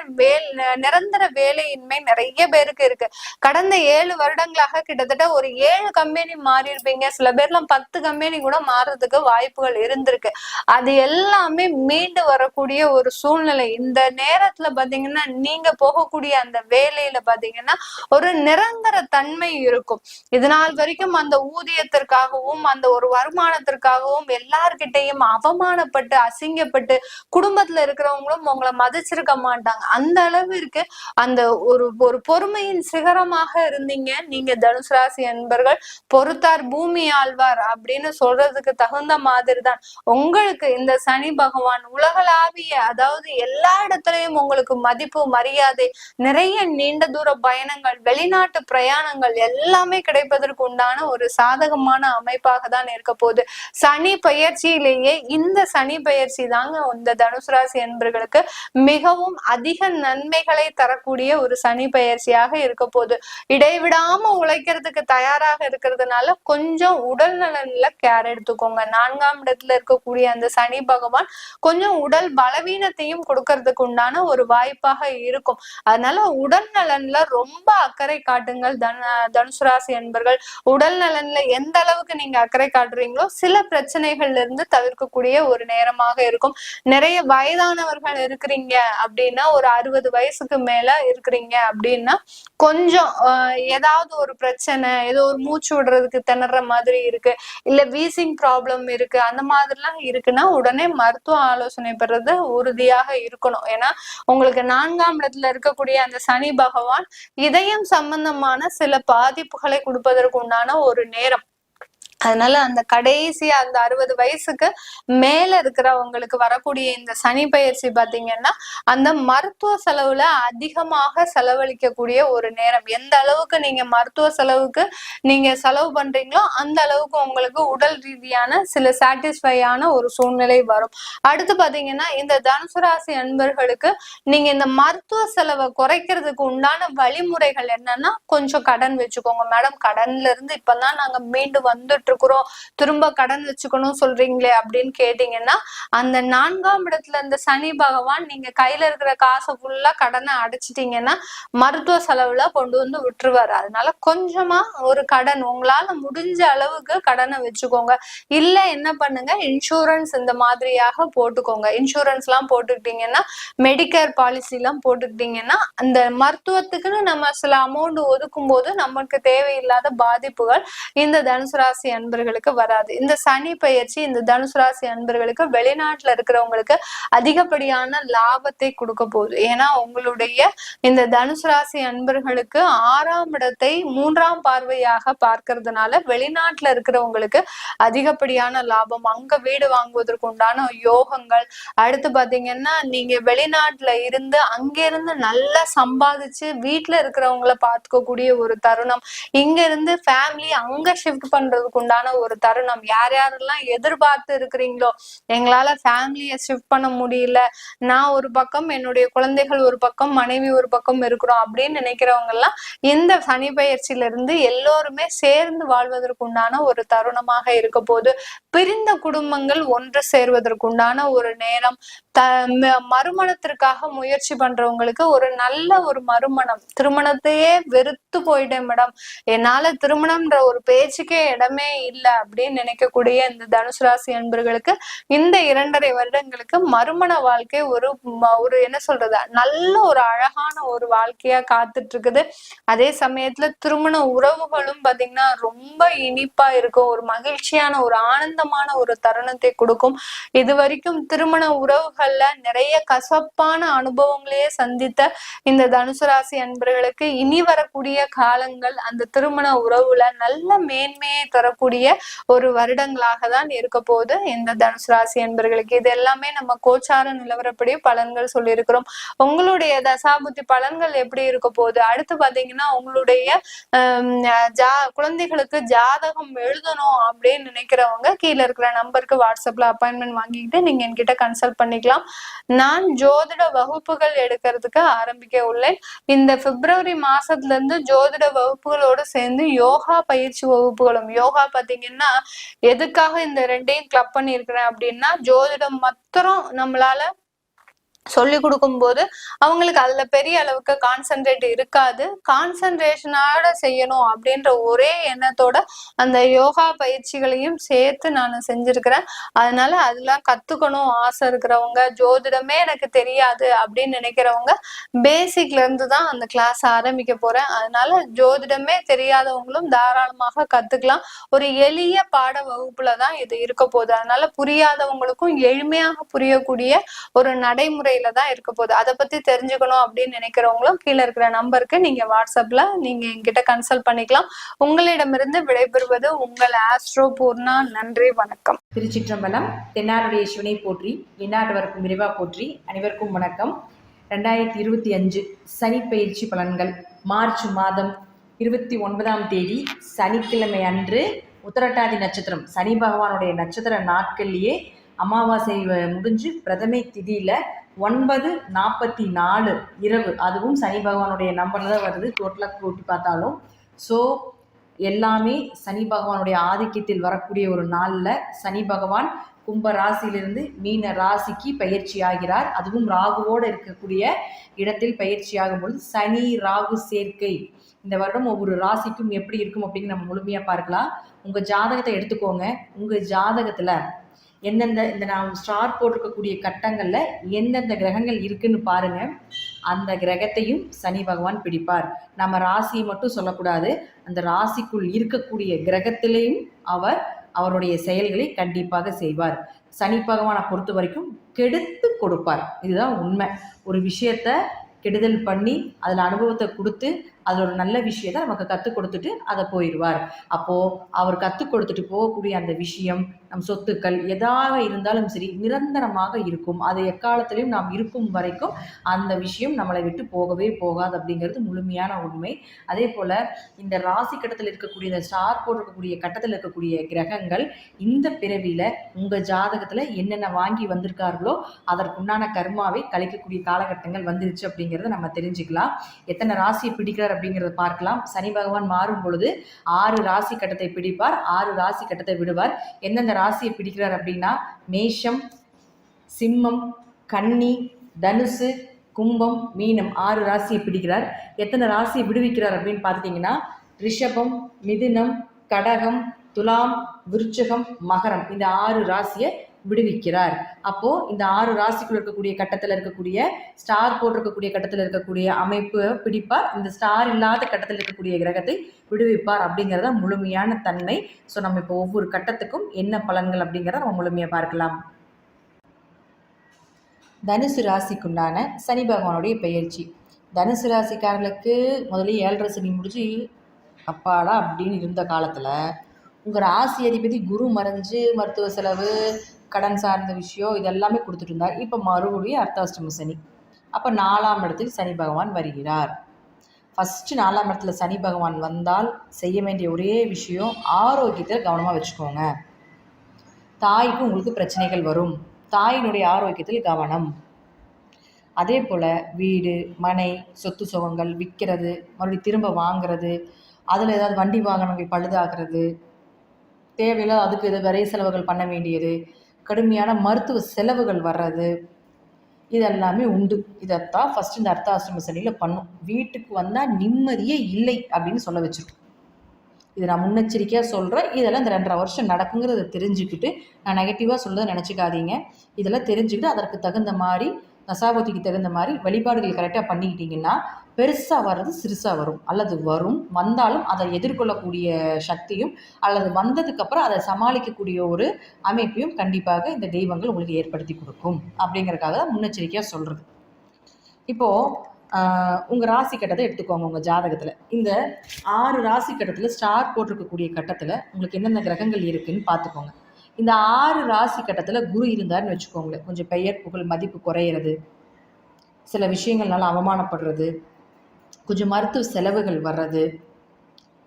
Speaker 4: நிரந்தர வேலையின்மை நிறைய பேருக்கு இருக்கு. கடந்த 7 வருடங்களாக கிட்டத்தட்ட ஒரு 7 கம்பெனி மாறி இருப்பீங்க. சில பேர்லாம் 10 கம்பெனி கூட மாறுறதுக்கு வாய்ப்புகள் இருந்திருக்கு. அது எல்லாமே மீண்டு வரக்கூடிய ஒரு சூழ்நிலை. இந்த நேரத்துல பாத்தீங்கன்னா நீங்க போகக்கூடிய அந்த வேலையில பாத்தீங்கன்னா ஒரு நிரந்தர தன்மை இருக்கும். இதனால் வரைக்கும் அந்த ஊதியத்திற்காகவும் அந்த ஒரு வருமானத்திற்காகவும் எல்லார்கிட்டையும் அவமானப்பட்டு அசிங்கப்பட்டு குடும்பத்துல இருக்கிறவங்களும் உங்களை மதிச்சிருக்க மாட்டாங்க. அந்த அளவிற்கு அந்த ஒரு பொறுமையின் சிகரமாக இருந்தீங்க நீங்க தனுசு ராசி அன்பர்கள். பொறுத்தார் பூமி ஆழ்வார் அப்படின்னு சொல்றதுக்கு தகுந்த மாதிரி தான் உங்களுக்கு இந்த சனி பகவான் உலகளாவிய, அதாவது எல்லா இடத்துலயும் உங்களுக்கு மதிப்பு மரியாதை, நிறைய நீண்ட தூர பயணங்கள், வெளிநாட்டு பிரயாணங்கள் எல்லாமே கிடைப்பதற்கு உண்டான ஒரு சாதகமான அமைப்பாக தான் இருக்க போகுது. சனி பயிற்சியிலேயே இந்த சனி பயிற்சி தாங்க இந்த தனுசு ராசி அன்பர்களுக்கு மிகவும் அதிக நன்மைகளை தரக்கூடிய ஒரு சனி பயிற்சியாக இருக்க போகுது. இடைவிடாம உழைக்கிறதுக்கு தயாராக இருக்கிறதுனால கொஞ்சம் உடல் நலன்ல கேர் எடுத்துக்கோங்க. 4ஆம் இடத்துல இருக்கக்கூடிய அந்த சனி பகவான் கொஞ்சம் உடல் பலவீனத்தையும் கொடுக்கறதுக்கு உண்டான ஒரு வாய்ப்பாக இருக்கும். அதனால உடல் நலன்ல ரொம்ப அக்கறை காட்டுங்கள் தனுசு ராசி அன்பர்கள். உடல் நலன்ல எந்த அளவுக்கு நீங்க அக்கறை காட்டுறீங்களோ சில பிரச்சனைகள்ல இருந்து தவிர்க்கக்கூடிய ஒரு நேரமாக இருக்கும். நிறைய வயதானவர்கள் இருக்கிறீங்க அப்படின்னா, ஒரு 60 வயசுக்கு மேல இருக்கிறீங்க அப்படின்னா கொஞ்சம் ஏதாவது ஒரு பிரச்சனை, ஏதோ ஒரு மூச்சு விடுறதுக்கு திணற மாதிரி இருக்கு, இல்ல வீசிங் ப்ராப்ளம் இருக்கு, அந்த மாதிரிலாம் இருக்குன்னா உடனே மருத்துவ ஆலோசனை பெறது உறுதியாக இருக்கணும். ஏன்னா உங்களுக்கு 4ஆம் இடத்துல இருக்கக்கூடிய அந்த சனி பகவான் இதயம் சம்பந்தமான சில பாதிப்புகளை கொடுப்பதற்கு உண்டான ஒரு நேரம். அதனால அந்த கடைசியா அந்த 60 வயசுக்கு மேல இருக்கிறவங்களுக்கு வரக்கூடிய இந்த சனி பயிற்சி பாத்தீங்கன்னா அந்த மருத்துவ செலவுல அதிகமாக செலவழிக்கக்கூடிய ஒரு நேரம். எந்த அளவுக்கு நீங்க மருத்துவ செலவுக்கு நீங்க செலவு பண்றீங்களோ அந்த அளவுக்கு உங்களுக்கு உடல் ரீதியான சில சாட்டிஸ்ஃபையான ஒரு சூழ்நிலை வரும். அடுத்து பாத்தீங்கன்னா இந்த தனுசு ராசி அன்பர்களுக்கு நீங்க இந்த மருத்துவ செலவை குறைக்கிறதுக்கு உண்டான வழிமுறைகள் என்னன்னா, கொஞ்சம் கடன் வச்சுக்கோங்க. மேடம் கடன்ல இருந்து இப்பதான் நாங்க மீண்டு வந்துட்டு இருக்கிறோம், திரும்ப கடன் வச்சுக்கணும் சொல்றீங்களே அப்படின்னு கேட்டீங்கன்னா, அந்த 4ஆம் இடத்துல இந்த சனி பகவான் நீங்க கையில இருக்கிற காசை ஃபுல்லா கடனை அடைச்சிட்டீங்கன்னா மருத்துவ செலவுல கொண்டு வந்து விட்டுருவாரு. அதனால கொஞ்சமா ஒரு கடன் உங்களால முடிஞ்ச அளவுக்கு கடனை வச்சுக்கோங்க. இல்ல என்ன பண்ணுங்க, இன்சூரன்ஸ் இந்த மாதிரியாக போட்டுக்கோங்க. இன்சூரன்ஸ் எல்லாம் போட்டுக்கிட்டீங்கன்னா, மெடிக்கேர் பாலிசி எல்லாம் போட்டுக்கிட்டீங்கன்னா அந்த மருத்துவத்துக்குன்னு நம்ம சில அமௌண்ட் ஒதுக்கும் போது நமக்கு தேவையில்லாத பாதிப்புகள் இந்த தனுசு ராசி அன்பர்களுக்கு வராது. இந்த சனி பயிற்சி இந்த தனுசு ராசி அன்பர்களுக்கு வெளிநாட்டுல இருக்கிறவங்களுக்கு அதிகப்படியான லாபத்தை கொடுக்க போகுது. ஏன்னா உங்களுடைய இந்த தனுசு ராசி அன்பர்களுக்கு 6ஆம் இடத்தை 3ஆம் பார்வையாக பார்க்கறதுனால வெளிநாட்டுல இருக்கிறவங்களுக்கு அதிகப்படியான லாபம், அங்க வீடு வாங்குவதற்கு உண்டான யோகங்கள். அடுத்து பாத்தீங்கன்னா நீங்க வெளிநாட்டுல இருந்து அங்கிருந்து நல்லா சம்பாதிச்சு வீட்டுல இருக்கிறவங்களை பார்த்துக்க கூடிய ஒரு தருணம், இங்க இருந்து ஃபேமிலி அங்க ஷிஃப்ட் பண்றதுக்கு உண்டான ஒரு தருணம். யார் யாரெல்லாம் எதிர்பார்த்து இருக்கிறீங்களோ, எங்களால ஃபேமிலியை ஷிஃப்ட் பண்ண முடியல, நான் ஒரு பக்கம், என்னுடைய குழந்தைகள் ஒரு பக்கம், மனைவி ஒரு பக்கம் இருக்கிறோம் அப்படின்னு நினைக்கிறவங்க எல்லாம் இந்த சனி பயிற்சியில இருந்து எல்லோருமே சேர்ந்து வாழ்வதற்கு உண்டான ஒரு தருணமாக இருக்க போது. பிரிந்த குடும்பங்கள் ஒன்று சேர்வதற்குண்டான ஒரு நேரம். மறுமணத்திற்காக முயற்சி பண்றவங்களுக்கு ஒரு நல்ல ஒரு மறுமணம். திருமணத்தையே வெறுத்து போயிட்டேன் மேடம், என்னால திருமணம்ன்ற ஒரு பேச்சுக்கே இடமே இல்லை அப்படின்னு நினைக்கக்கூடிய இந்த தனுசு ராசி அன்பர்களுக்கு இந்த 2.5 வருடங்களுக்கு மறுமண வாழ்க்கை ஒரு என்ன சொல்றது, நல்ல ஒரு அழகான ஒரு வாழ்க்கையா காத்துட்டு இருக்குது. அதே சமயத்துல திருமண உறவுகளும் பாத்தீங்கன்னா ரொம்ப இனிப்பா இருக்கும், ஒரு மகிழ்ச்சியான ஒரு ஆனந்தமான ஒரு தருணத்தை கொடுக்கும். இது வரைக்கும் திருமண உறவுகள்ல நிறைய கசப்பான அனுபவங்களையே சந்தித்த இந்த தனுசு ராசி அன்பர்களுக்கு இனி வரக்கூடிய காலங்கள் அந்த திருமண உறவுல நல்ல மேன்மையை தரக்கூடிய ஒரு வருடங்களாக தான் இருக்க போது இந்த தனுசு ராசி அன்பர்களுக்கு. இது எல்லாமே நம்ம கோச்சார நிலவரப்படி பலன்கள் சொல்லியிருக்கிறோம். உங்களுடைய தசாபுத்தி பலன்கள் எப்படி இருக்க போகுது, அடுத்து பாத்தீங்கன்னா உங்களுடைய குழந்தைகளுக்கு ஜாதகம் எழுதணும் அப்படின்னு நினைக்கிறவங்க கீழே இருக்கிற நம்பருக்கு வாட்ஸ்அப்ல அப்பாயின்மெண்ட் வாங்கிக்கிட்டு நீங்க என்கிட்ட கன்சல்ட் பண்ணிக்கலாம். நான் ஜோதிட வகுப்புகள் எடுக்கிறதுக்கு ஆரம்பிக்க உள்ளேன். இந்த பிப்ரவரி மாசத்துல இருந்து ஜோதிட வகுப்புகளோடு சேர்ந்து யோகா பயிற்சி வகுப்புகளும். யோகா பாத்தீங்கன்னா எதுக்காக இந்த 2ஐயும் கிளப் பண்ணிருக்கிறேன் அப்படின்னா, ஜோதிடம் மாத்திரம் நம்மளால சொல்லி கொடுக்கும் போது அவங்களுக்கு அதுல பெரிய அளவுக்கு கான்சென்ட்ரேட் இருக்காது. கான்சென்ட்ரேஷனோட செய்யணும் அப்படின்ற ஒரே எண்ணத்தோட அந்த யோகா பயிற்சிகளையும் சேர்த்து நான் செஞ்சிருக்கிறேன். அதனால அதெல்லாம் கத்துக்கணும் ஆசை இருக்கிறவங்க, ஜோதிடமே எனக்கு தெரியாது அப்படின்னு நினைக்கிறவங்க பேசிக்ல இருந்து தான் அந்த கிளாஸ் ஆரம்பிக்க போறேன். அதனால ஜோதிடமே தெரியாதவங்களும் தாராளமாக கத்துக்கலாம். ஒரு எளிய பாட வகுப்புலதான் இது இருக்க போகுது. அதனால புரியாதவங்களுக்கும் எளிமையாக புரியக்கூடிய ஒரு நடைமுறை தான் இருக்க போகுது. அதை பத்தி தெரிஞ்சுக்கணும் அப்படின்னு நினைக்கிறவங்களும் கீழே இருக்கிற நம்பருக்கு நீங்க வாட்ஸ்அப்ல நீங்க என்கிட்ட கன்சல்ட் பண்ணிக்கலாம். உங்களிடமிருந்து விடைபெறுவது உங்கள் ஆஸ்ட்ரோ பூர்ணா. நன்றி, வணக்கம்.
Speaker 5: திருச்சிற்றம்பலம். தென்னாடுடைய சிவனை போற்றி, எந்நாட்டவர்க்கும் இறைவா போற்றி. அனைவருக்கும் வணக்கம். 2025 சனி பயிற்சி பலன்கள். மார்ச் மாதம் 29ஆம் தேதி சனிக்கிழமை அன்று உத்திரட்டாதி நட்சத்திரம், சனி பகவானுடைய நட்சத்திர நாட்கள்லயே அமாவாசை முடிஞ்சு பிரதமை திதியில 9:44 இரவு, அதுவும் சனி பகவானுடைய நம்பர்ல தான் வருது டோட்டலாக கூட்டி பார்த்தாலும். ஸோ எல்லாமே சனி பகவானுடைய ஆதிக்கத்தில் வரக்கூடிய ஒரு நாளில் சனி பகவான் கும்ப ராசியிலிருந்து மீன ராசிக்கு பயிற்சி ஆகிறார். அதுவும் ராகுவோடு இருக்கக்கூடிய இடத்தில் பயிற்சி ஆகும் பொழுது சனி ராகு சேர்க்கை இந்த வருடம் ஒவ்வொரு ராசிக்கும் எப்படி இருக்கும் அப்படின்னு நம்ம முழுமையாக பார்க்கலாம். உங்கள் ஜாதகத்தை எடுத்துக்கோங்க. உங்கள் ஜாதகத்தில் எந்தெந்த இந்த நான் ஸ்டார் போட்டிருக்கக்கூடிய கட்டங்களில் எந்தெந்த கிரகங்கள் இருக்குன்னு பாருங்க. அந்த கிரகத்தையும் சனி பகவான் பிடிப்பார். நம்ம ராசியை மட்டும் சொல்லக்கூடாது, அந்த ராசிக்குள் இருக்கக்கூடிய கிரகத்திலையும் அவருடைய செயல்களை கண்டிப்பாக செய்வார். சனி பகவானை பொறுத்த வரைக்கும் கெடுத்து கொடுப்பார். இதுதான் உண்மை. ஒரு விஷயத்த கெடுதல் பண்ணி அதில் அனுபவத்தை கொடுத்து அதில் ஒரு நல்ல விஷயத்தை நமக்கு கற்றுக் கொடுத்துட்டு அதை போயிடுவார். அப்போது அவர் கற்றுக் கொடுத்துட்டு போகக்கூடிய அந்த விஷயம் நம் சொத்துக்கள் எதாக இருந்தாலும் சரி நிரந்தரமாக இருக்கும். அது எக்காலத்திலையும் நாம் இருக்கும் வரைக்கும் அந்த விஷயம் நம்மளை விட்டு போகவே போகாது அப்படிங்கிறது முழுமையான உண்மை. அதே போல் இந்த ராசி கட்டத்தில் இருக்கக்கூடிய இந்த ஸ்டார் போட்டிருக்கக்கூடிய கட்டத்தில் இருக்கக்கூடிய கிரகங்கள் இந்த பிறவியில் உங்கள் ஜாதகத்தில் என்னென்ன வாங்கி வந்திருக்கார்களோ அதற்குண்டான கர்மாவை கழிக்கக்கூடிய காலகட்டங்கள் வந்துருச்சு அப்படிங்கிறத நம்ம தெரிஞ்சுக்கலாம். எத்தனை ராசியை பிடிக்கிறார் அப்படிங்கிறத பார்க்கலாம். சனி பகவான் மாறும் பொழுது 6 ராசி கட்டத்தை பிடிப்பார், 6 ராசி கட்டத்தை விடுவார். எந்தெந்த ராசியை பிடிக்கிறார் அப்படின்னா மேஷம், சிம்மம், கன்னி, தனுசு, கும்பம், மீனம் 6 ராசியை பிடிக்கிறார். எத்தனை ராசியை விடுவிக்கிறார் அப்படின்னு பார்த்துட்டிங்கன்னா ரிஷபம், மிதுனம், கடகம், துலாம், விருச்சகம், மகரம் இந்த 6 ராசியை விடுவிக்கிறார். அப்போ இந்த 6 ராசிக்குள்ள இருக்கக்கூடிய கட்டத்தில் இருக்கக்கூடிய ஸ்டார் போட்டிருக்கக்கூடிய கட்டத்தில் இருக்கக்கூடிய அமைப்பு பிடிப்பார். இந்த ஸ்டார் இல்லாத கட்டத்தில் இருக்கக்கூடிய கிரகத்தை விடுவிப்பார் அப்படிங்கிறத முழுமையான தன்மை. ஸோ நம்ம இப்போ ஒவ்வொரு கட்டத்துக்கும் என்ன பலன்கள் அப்படிங்கிறத நம்ம முழுமையாக பார்க்கலாம். தனுசு ராசிக்குண்டான சனி பகவானுடைய பெயர்ச்சி. தனுசு ராசிக்காரர்களுக்கு முதல்ல 7.5 சனி முடிஞ்சு அப்பாடா அப்படின்னு இருந்த காலத்தில் உங்கள் ராசி அதிபதி குரு மறைஞ்சு மருத்துவ செலவு, கடன் சார்ந்த விஷயம் இதெல்லாமே கொடுத்துட்டு இருந்தார். இப்போ மறுபடியும் அர்த்தாஷ்டம சனி. அப்போ 4ஆம் இடத்தில் சனி பகவான் வருகிறார். ஃபஸ்ட்டு 4ஆம் இடத்துல சனி பகவான் வந்தால் செய்ய வேண்டிய ஒரே விஷயம் ஆரோக்கியத்தில் கவனமாக வச்சுக்கோங்க. தாய்க்கு உங்களுக்கு பிரச்சனைகள் வரும். தாயினுடைய ஆரோக்கியத்தில் கவனம். அதே போல் வீடு, மனை, சொத்து சுகங்கள் விற்கிறது, மறுபடியும் திரும்ப வாங்குறது, அதில் ஏதாவது வண்டி வாகனங்கள் பழுதாகிறது, தேவையில்லாத அதுக்கு எதாவது விரை செலவுகள் பண்ண வேண்டியது, கடுமையான மருத்துவ செலவுகள் வர்றது, இதெல்லாமே உண்டு. இதைத்தான் ஃபஸ்ட்டு இந்த அர்த்தாசிரம சனியில் பண்ணும். வீட்டுக்கு வந்தால் நிம்மதியே இல்லை அப்படின்னு சொல்ல வச்சிருக்கோம். இது நான் முன்னெச்சரிக்கையாக சொல்கிறேன். இதெல்லாம் இந்த 2.5 வருஷம் நடக்குங்கிறத தெரிஞ்சுக்கிட்டு, நான் நெகட்டிவாக சொல்கிறத நினச்சிக்காதீங்க. இதெல்லாம் தெரிஞ்சுக்கிட்டு அதற்கு தகுந்த மாதிரி தசாபுத்திக்கு தகுந்த மாதிரி வழிபாடுகள் கரெக்டாக பண்ணிக்கிட்டிங்கன்னா பெருசாக வர்றது சிறுசாக வரும், அல்லது வந்தாலும் அதை எதிர்கொள்ளக்கூடிய சக்தியும், அல்லது வந்ததுக்கப்புறம் அதை சமாளிக்கக்கூடிய ஒரு அமைப்பையும் கண்டிப்பாக இந்த தெய்வங்கள் உங்களுக்கு ஏற்படுத்தி கொடுக்கும். அப்படிங்கிறதுக்காக தான் முன்னெச்சரிக்கையாக சொல்கிறது. இப்போது உங்கள் ராசி கட்டத்தை எடுத்துக்கோங்க. உங்கள் ஜாதகத்தில் இந்த 6 ராசி கட்டத்தில் ஸ்டார் போட்டிருக்கக்கூடிய கட்டத்தில் உங்களுக்கு என்னென்ன கிரகங்கள் இருக்குதுன்னு பார்த்துக்கோங்க. இந்த 6 ராசி கட்டத்தில் குரு இருந்தார்னு வச்சுக்கோங்களேன், கொஞ்சம் பெயர் புகழ் மதிப்பு குறையிறது, சில விஷயங்கள்னால அவமானப்படுறது, கொஞ்சம் மருத்துவ செலவுகள் வர்றது,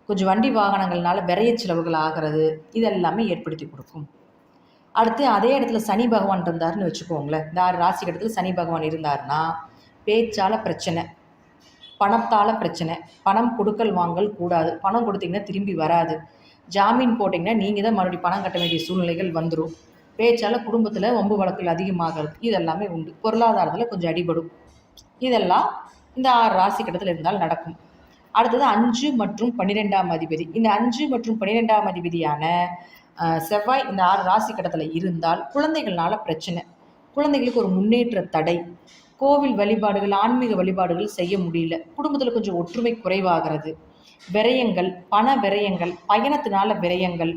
Speaker 5: கொஞ்சம் வண்டி வாகனங்கள்னால விரைய செலவுகள் ஆகிறது, இதெல்லாமே ஏற்படுத்தி கொடுக்கும். அடுத்து அதே இடத்துல சனி பகவான் இருந்தார்னு வச்சுக்கோங்களேன். இந்த 6 ராசி கட்டத்தில் சனி பகவான் இருந்தார்னா பேச்சால் பிரச்சனை, பணத்தால் பிரச்சனை, பணம் கொடுக்கல் வாங்கல் கூடாது, பணம் கொடுத்தீங்கன்னா திரும்பி வராது, ஜாமீன் போட்டிங்கன்னா நீங்கள் தான் மறுபடியும் பணம் கட்ட வேண்டிய சூழ்நிலைகள் வந்துடும், பேச்சால் குடும்பத்தில் வம்பு வழக்குகள் அதிகமாகிறது, இதெல்லாமே உண்டு. பொருளாதாரத்தில் கொஞ்சம் அடிபடும். இதெல்லாம் இந்த 6 ராசி கட்டத்தில் இருந்தால் நடக்கும். அடுத்தது 5 மற்றும் 12ஆம் அதிபதி. இந்த 5 மற்றும் 12ஆம் அதிபதியான செவ்வாய் இந்த 6 ராசி கட்டத்தில் இருந்தால் குழந்தைகள்னால பிரச்சனை, குழந்தைகளுக்கு ஒரு முன்னேற்ற தடை, கோவில் வழிபாடுகள் ஆன்மீக வழிபாடுகள் செய்ய முடியல, குடும்பத்தில் கொஞ்சம் ஒற்றுமை குறைவாகிறது, விரயங்கள், பண விரயங்கள், பயணத்தினால விரயங்கள்,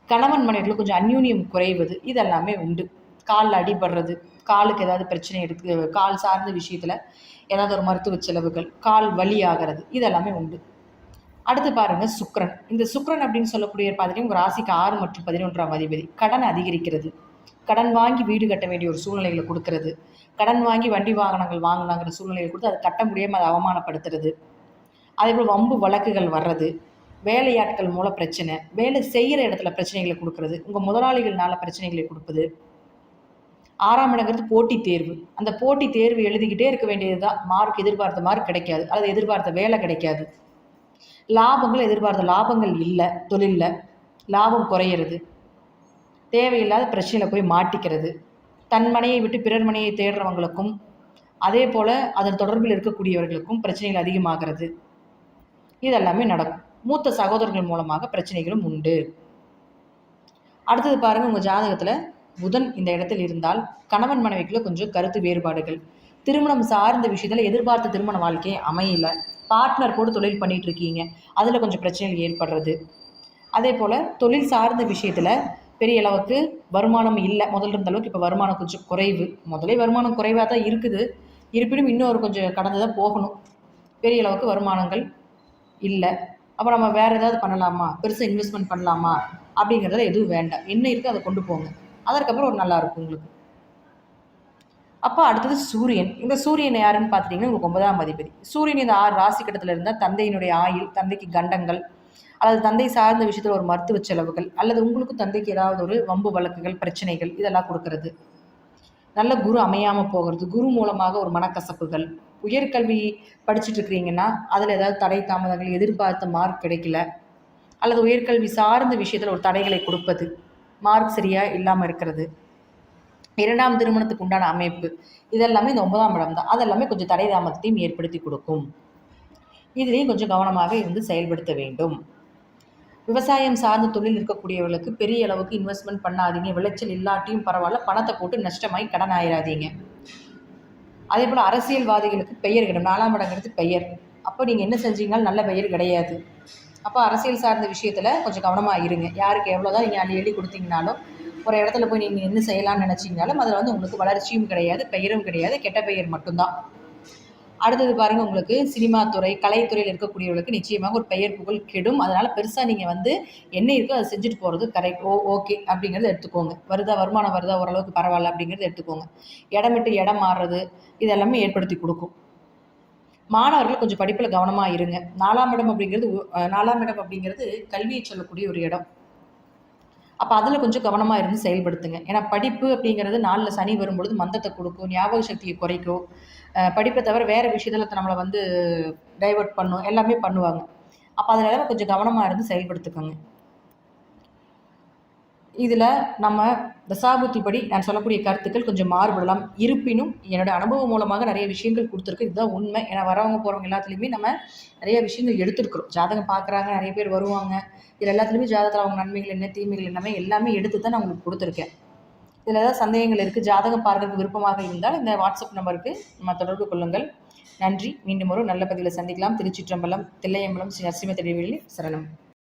Speaker 5: கணவன் மனைவிகளுக்கு கொஞ்சம் அந்யூன்யம் குறைவது, இதெல்லாமே உண்டு. காலில் அடிபடுறது, காலுக்கு ஏதாவது பிரச்சனை இருக்குது, கால் சார்ந்த விஷயத்தில் ஏதாவது ஒரு மருத்துவ செலவுகள், கால் வலி ஆகிறது, இதெல்லாமே உண்டு. அடுத்து பாருங்கள் சுக்கிரன். இந்த சுக்கிரன் அப்படின்னு சொல்லக்கூடிய பார்த்தீங்கன்னா உங்கள் ராசிக்கு 6 மற்றும் 11ஆம் அதிபதி. கடன் அதிகரிக்கிறது, கடன் வாங்கி வீடு கட்ட வேண்டிய ஒரு சூழ்நிலைகளை கொடுக்கறது, கடன் வாங்கி வண்டி வாகனங்கள் வாங்கினாங்கிற சூழ்நிலையை கொடுத்து அதை கட்ட முடியாமல் அதை அவமானப்படுத்துறது, அதேபோல் வம்பு வழக்குகள் வர்றது, வேலையாட்கள் மூலம் பிரச்சனை, வேலை செய்கிற இடத்துல பிரச்சனைகளை கொடுக்கறது, உங்கள் முதலாளிகள்னால பிரச்சனைகளை கொடுப்பது. 6ஆம் இடங்கிறது போட்டி தேர்வு. அந்த போட்டி தேர்வு எழுதிக்கிட்டே இருக்க வேண்டியது தான். மார்க் எதிர்பார்த்த மார்க் கிடைக்காது, அல்லது எதிர்பார்த்த வேலை கிடைக்காது. லாபங்கள் எதிர்பார்த்த லாபங்கள் இல்லை, தொழிலில் லாபம் குறையிறது, தேவையில்லாத பிரச்சனையில் போய் மாட்டிக்கிறது, தன் மனையை விட்டு பிறர் மனையை தேடுறவங்களுக்கும் அதே போல் அதன் தொடர்பில் இருக்கக்கூடியவர்களுக்கும் பிரச்சனைகள் அதிகமாகிறது, இதெல்லாமே நடக்கும். மூத்த சகோதரர்கள் மூலமாக பிரச்சனைகளும் உண்டு. அடுத்தது பாருங்கள், உங்கள் ஜாதகத்தில் புதன் இந்த இடத்தில் இருந்தால் கணவன் மனைவிக்குள்ள கொஞ்சம் கருத்து வேறுபாடுகள், திருமணம் சார்ந்த விஷயத்தில் எதிர்பார்த்த திருமண வாழ்க்கையை அமையல, பார்ட்னர் கூட தொழில் பண்ணிகிட்டு இருக்கீங்க, அதில் கொஞ்சம் பிரச்சனைகள் ஏற்படுறது. அதே போல் தொழில் சார்ந்த விஷயத்தில் பெரிய அளவுக்கு வருமானம் இல்லை, முதல்ல இருந்த அளவுக்கு இப்போ வருமானம் கொஞ்சம் குறைவு. முதலே வருமானம் குறைவாக தான் இருக்குது, இருப்பினும் இன்னொரு கொஞ்சம் கடந்து தான் போகணும். பெரிய அளவுக்கு வருமானங்கள் இல்லை. அப்போ நம்ம வேறு ஏதாவது பண்ணலாமா, பெருசாக இன்வெஸ்ட்மெண்ட் பண்ணலாமா அப்படிங்கிறதுல எதுவும் வேண்டாம், என்ன இருக்குது அதை கொண்டு போங்க, அதற்கப்புறம் ஒரு நல்லாயிருக்கும் உங்களுக்கு. அப்போ அடுத்தது சூரியன். இந்த சூரியன் யாருன்னு பார்த்துட்டிங்கன்னா உங்களுக்கு 9ஆம் அதிபதி. சூரியன் இந்த 6 ராசி கட்டத்தில் இருந்தால் தந்தையினுடைய ஆயுள், தந்தைக்கு கண்டங்கள், அல்லது தந்தை சார்ந்த விஷயத்தில் ஒரு மருத்துவ செலவுகள், அல்லது உங்களுக்கும் தந்தைக்கு ஏதாவது ஒரு வம்பு வழக்குகள் பிரச்சனைகள், இதெல்லாம் கொடுக்கறது. நல்ல குரு அமையாமல் போகிறது, குரு மூலமாக ஒரு மனக்கசப்புகள், உயர்கல்வி படிச்சுட்டு இருக்கிறீங்கன்னா அதில் ஏதாவது தடை தாமதங்கள், எதிர்பார்த்த மார்க் கிடைக்கல, அல்லது உயர்கல்வி சார்ந்த விஷயத்தில் ஒரு தடைகளை கொடுப்பது, மார்க் சரியாக இல்லாமல் இருக்கிறது, 2ஆம் திருமணத்துக்கு உண்டான அமைப்பு, இதெல்லாமே இந்த 9ஆம் இடம் தான். அதெல்லாமே கொஞ்சம் தடை தாமதத்தையும் ஏற்படுத்தி கொடுக்கும். இதுலேயும் கொஞ்சம் கவனமாக இருந்து செயல்படுத்த வேண்டும். விவசாயம் சார்ந்த தொழில் இருக்கக்கூடியவர்களுக்கு பெரிய அளவுக்கு இன்வெஸ்ட்மெண்ட் பண்ணாதீங்க, விளைச்சல் இல்லாட்டியும் பரவாயில்ல, பணத்தை போட்டு நஷ்டமாகி கடன் ஆயிடாதீங்க. அதே போல் அரசியல்வாதிகளுக்கு பெயர் கிடையாது, 4ஆம் இடங்கிறது பெயர். அப்போ நீங்கள் என்ன செஞ்சீங்கனாலும் நல்ல பெயர் கிடையாது. அப்போ அரசியல் சார்ந்த விஷயத்தில் கொஞ்சம் கவனமாக இருங்க. யாருக்கு எவ்வளோதான் நீங்கள் அள்ளி எழுதி கொடுத்தீங்கனாலும், ஒரு இடத்துல போய் நீங்கள் என்ன செய்யலாம்னு நினச்சிங்கனாலும் அதில் வந்து உங்களுக்கு வளர்ச்சியும் கிடையாது, பெயரும் கிடையாது, கெட்ட பெயர் மட்டும்தான். அடுத்தது பாருங்கள், உங்களுக்கு சினிமா துறை, கலைத்துறையில் இருக்கக்கூடியவர்களுக்கு நிச்சயமாக ஒரு பெயர் புகழ் கெடும். அதனால் பெருசாக நீங்கள் வந்து என்ன இருக்கோ அதை செஞ்சுட்டு போகிறது கரெக்ட், ஓகே அப்படிங்கிறத எடுத்துக்கோங்க. வருமானம் வருதா, ஓரளவுக்கு பரவாயில்ல அப்படிங்கிறத எடுத்துக்கோங்க. இடம் விட்டு இடம் மாறுறது, இதெல்லாமே ஏற்படுத்தி கொடுக்கும். மாணவர்கள் கொஞ்சம் படிப்பில் கவனமாக இருங்க. 4ஆம் இடம் அப்படிங்கிறது கல்வியை சொல்லக்கூடிய ஒரு இடம். அப்போ அதில் கொஞ்சம் கவனமாக இருந்து செயல்படுத்துங்க. ஏன்னா படிப்பு அப்படிங்கிறது 4ல் சனி வரும்பொழுது மந்தத்தை கொடுக்கும், ஞாபக சக்தியை குறைக்கும், படிப்பை தவிர வேறு விஷயத்தில் நம்மளை வந்து டைவர்ட் பண்ணும், எல்லாமே பண்ணுவாங்க. அப்போ அதனால கொஞ்சம் கவனமாக இருந்து செயல்படுத்திக்கோங்க. இதில் நம்ம தசாபுத்தி படி நான் சொல்லக்கூடிய கருத்துக்கள் கொஞ்சம் மாறுபடலாம். இருப்பினும் என்னோட அனுபவம் மூலமாக நிறைய விஷயங்கள் கொடுத்துருக்கு. இதுதான் உண்மை. ஏன்னா வரவங்க போகிறவங்க எல்லாத்துலேயுமே நம்ம நிறைய விஷயங்கள் எடுத்துருக்குறோம். ஜாதகம் பார்க்குறாங்க, நிறைய பேர் வருவாங்க. இதில் எல்லாத்துலேயுமே ஜாதகத்தில் அவங்க நன்மைகள் என்ன, தீமைகள் எல்லாமே எடுத்து தான் நான் உங்களுக்கு கொடுத்துருக்கேன். இதில் ஏதாவது சந்தேகங்கள் இருக்குது, ஜாதகம் பார்க்கறதுக்கு விருப்பமாக இருந்தால் இந்த வாட்ஸ்அப் நம்பருக்கு நம்ம தொடர்பு கொள்ளுங்கள். நன்றி. மீண்டும் ஒரு நல்ல பதிவில் சந்திக்கலாம். திருச்சிற்றம்பலம், தில்லையம்பலம், ஸ்ரீ நரசிம்ம திருவேலி சரணம்.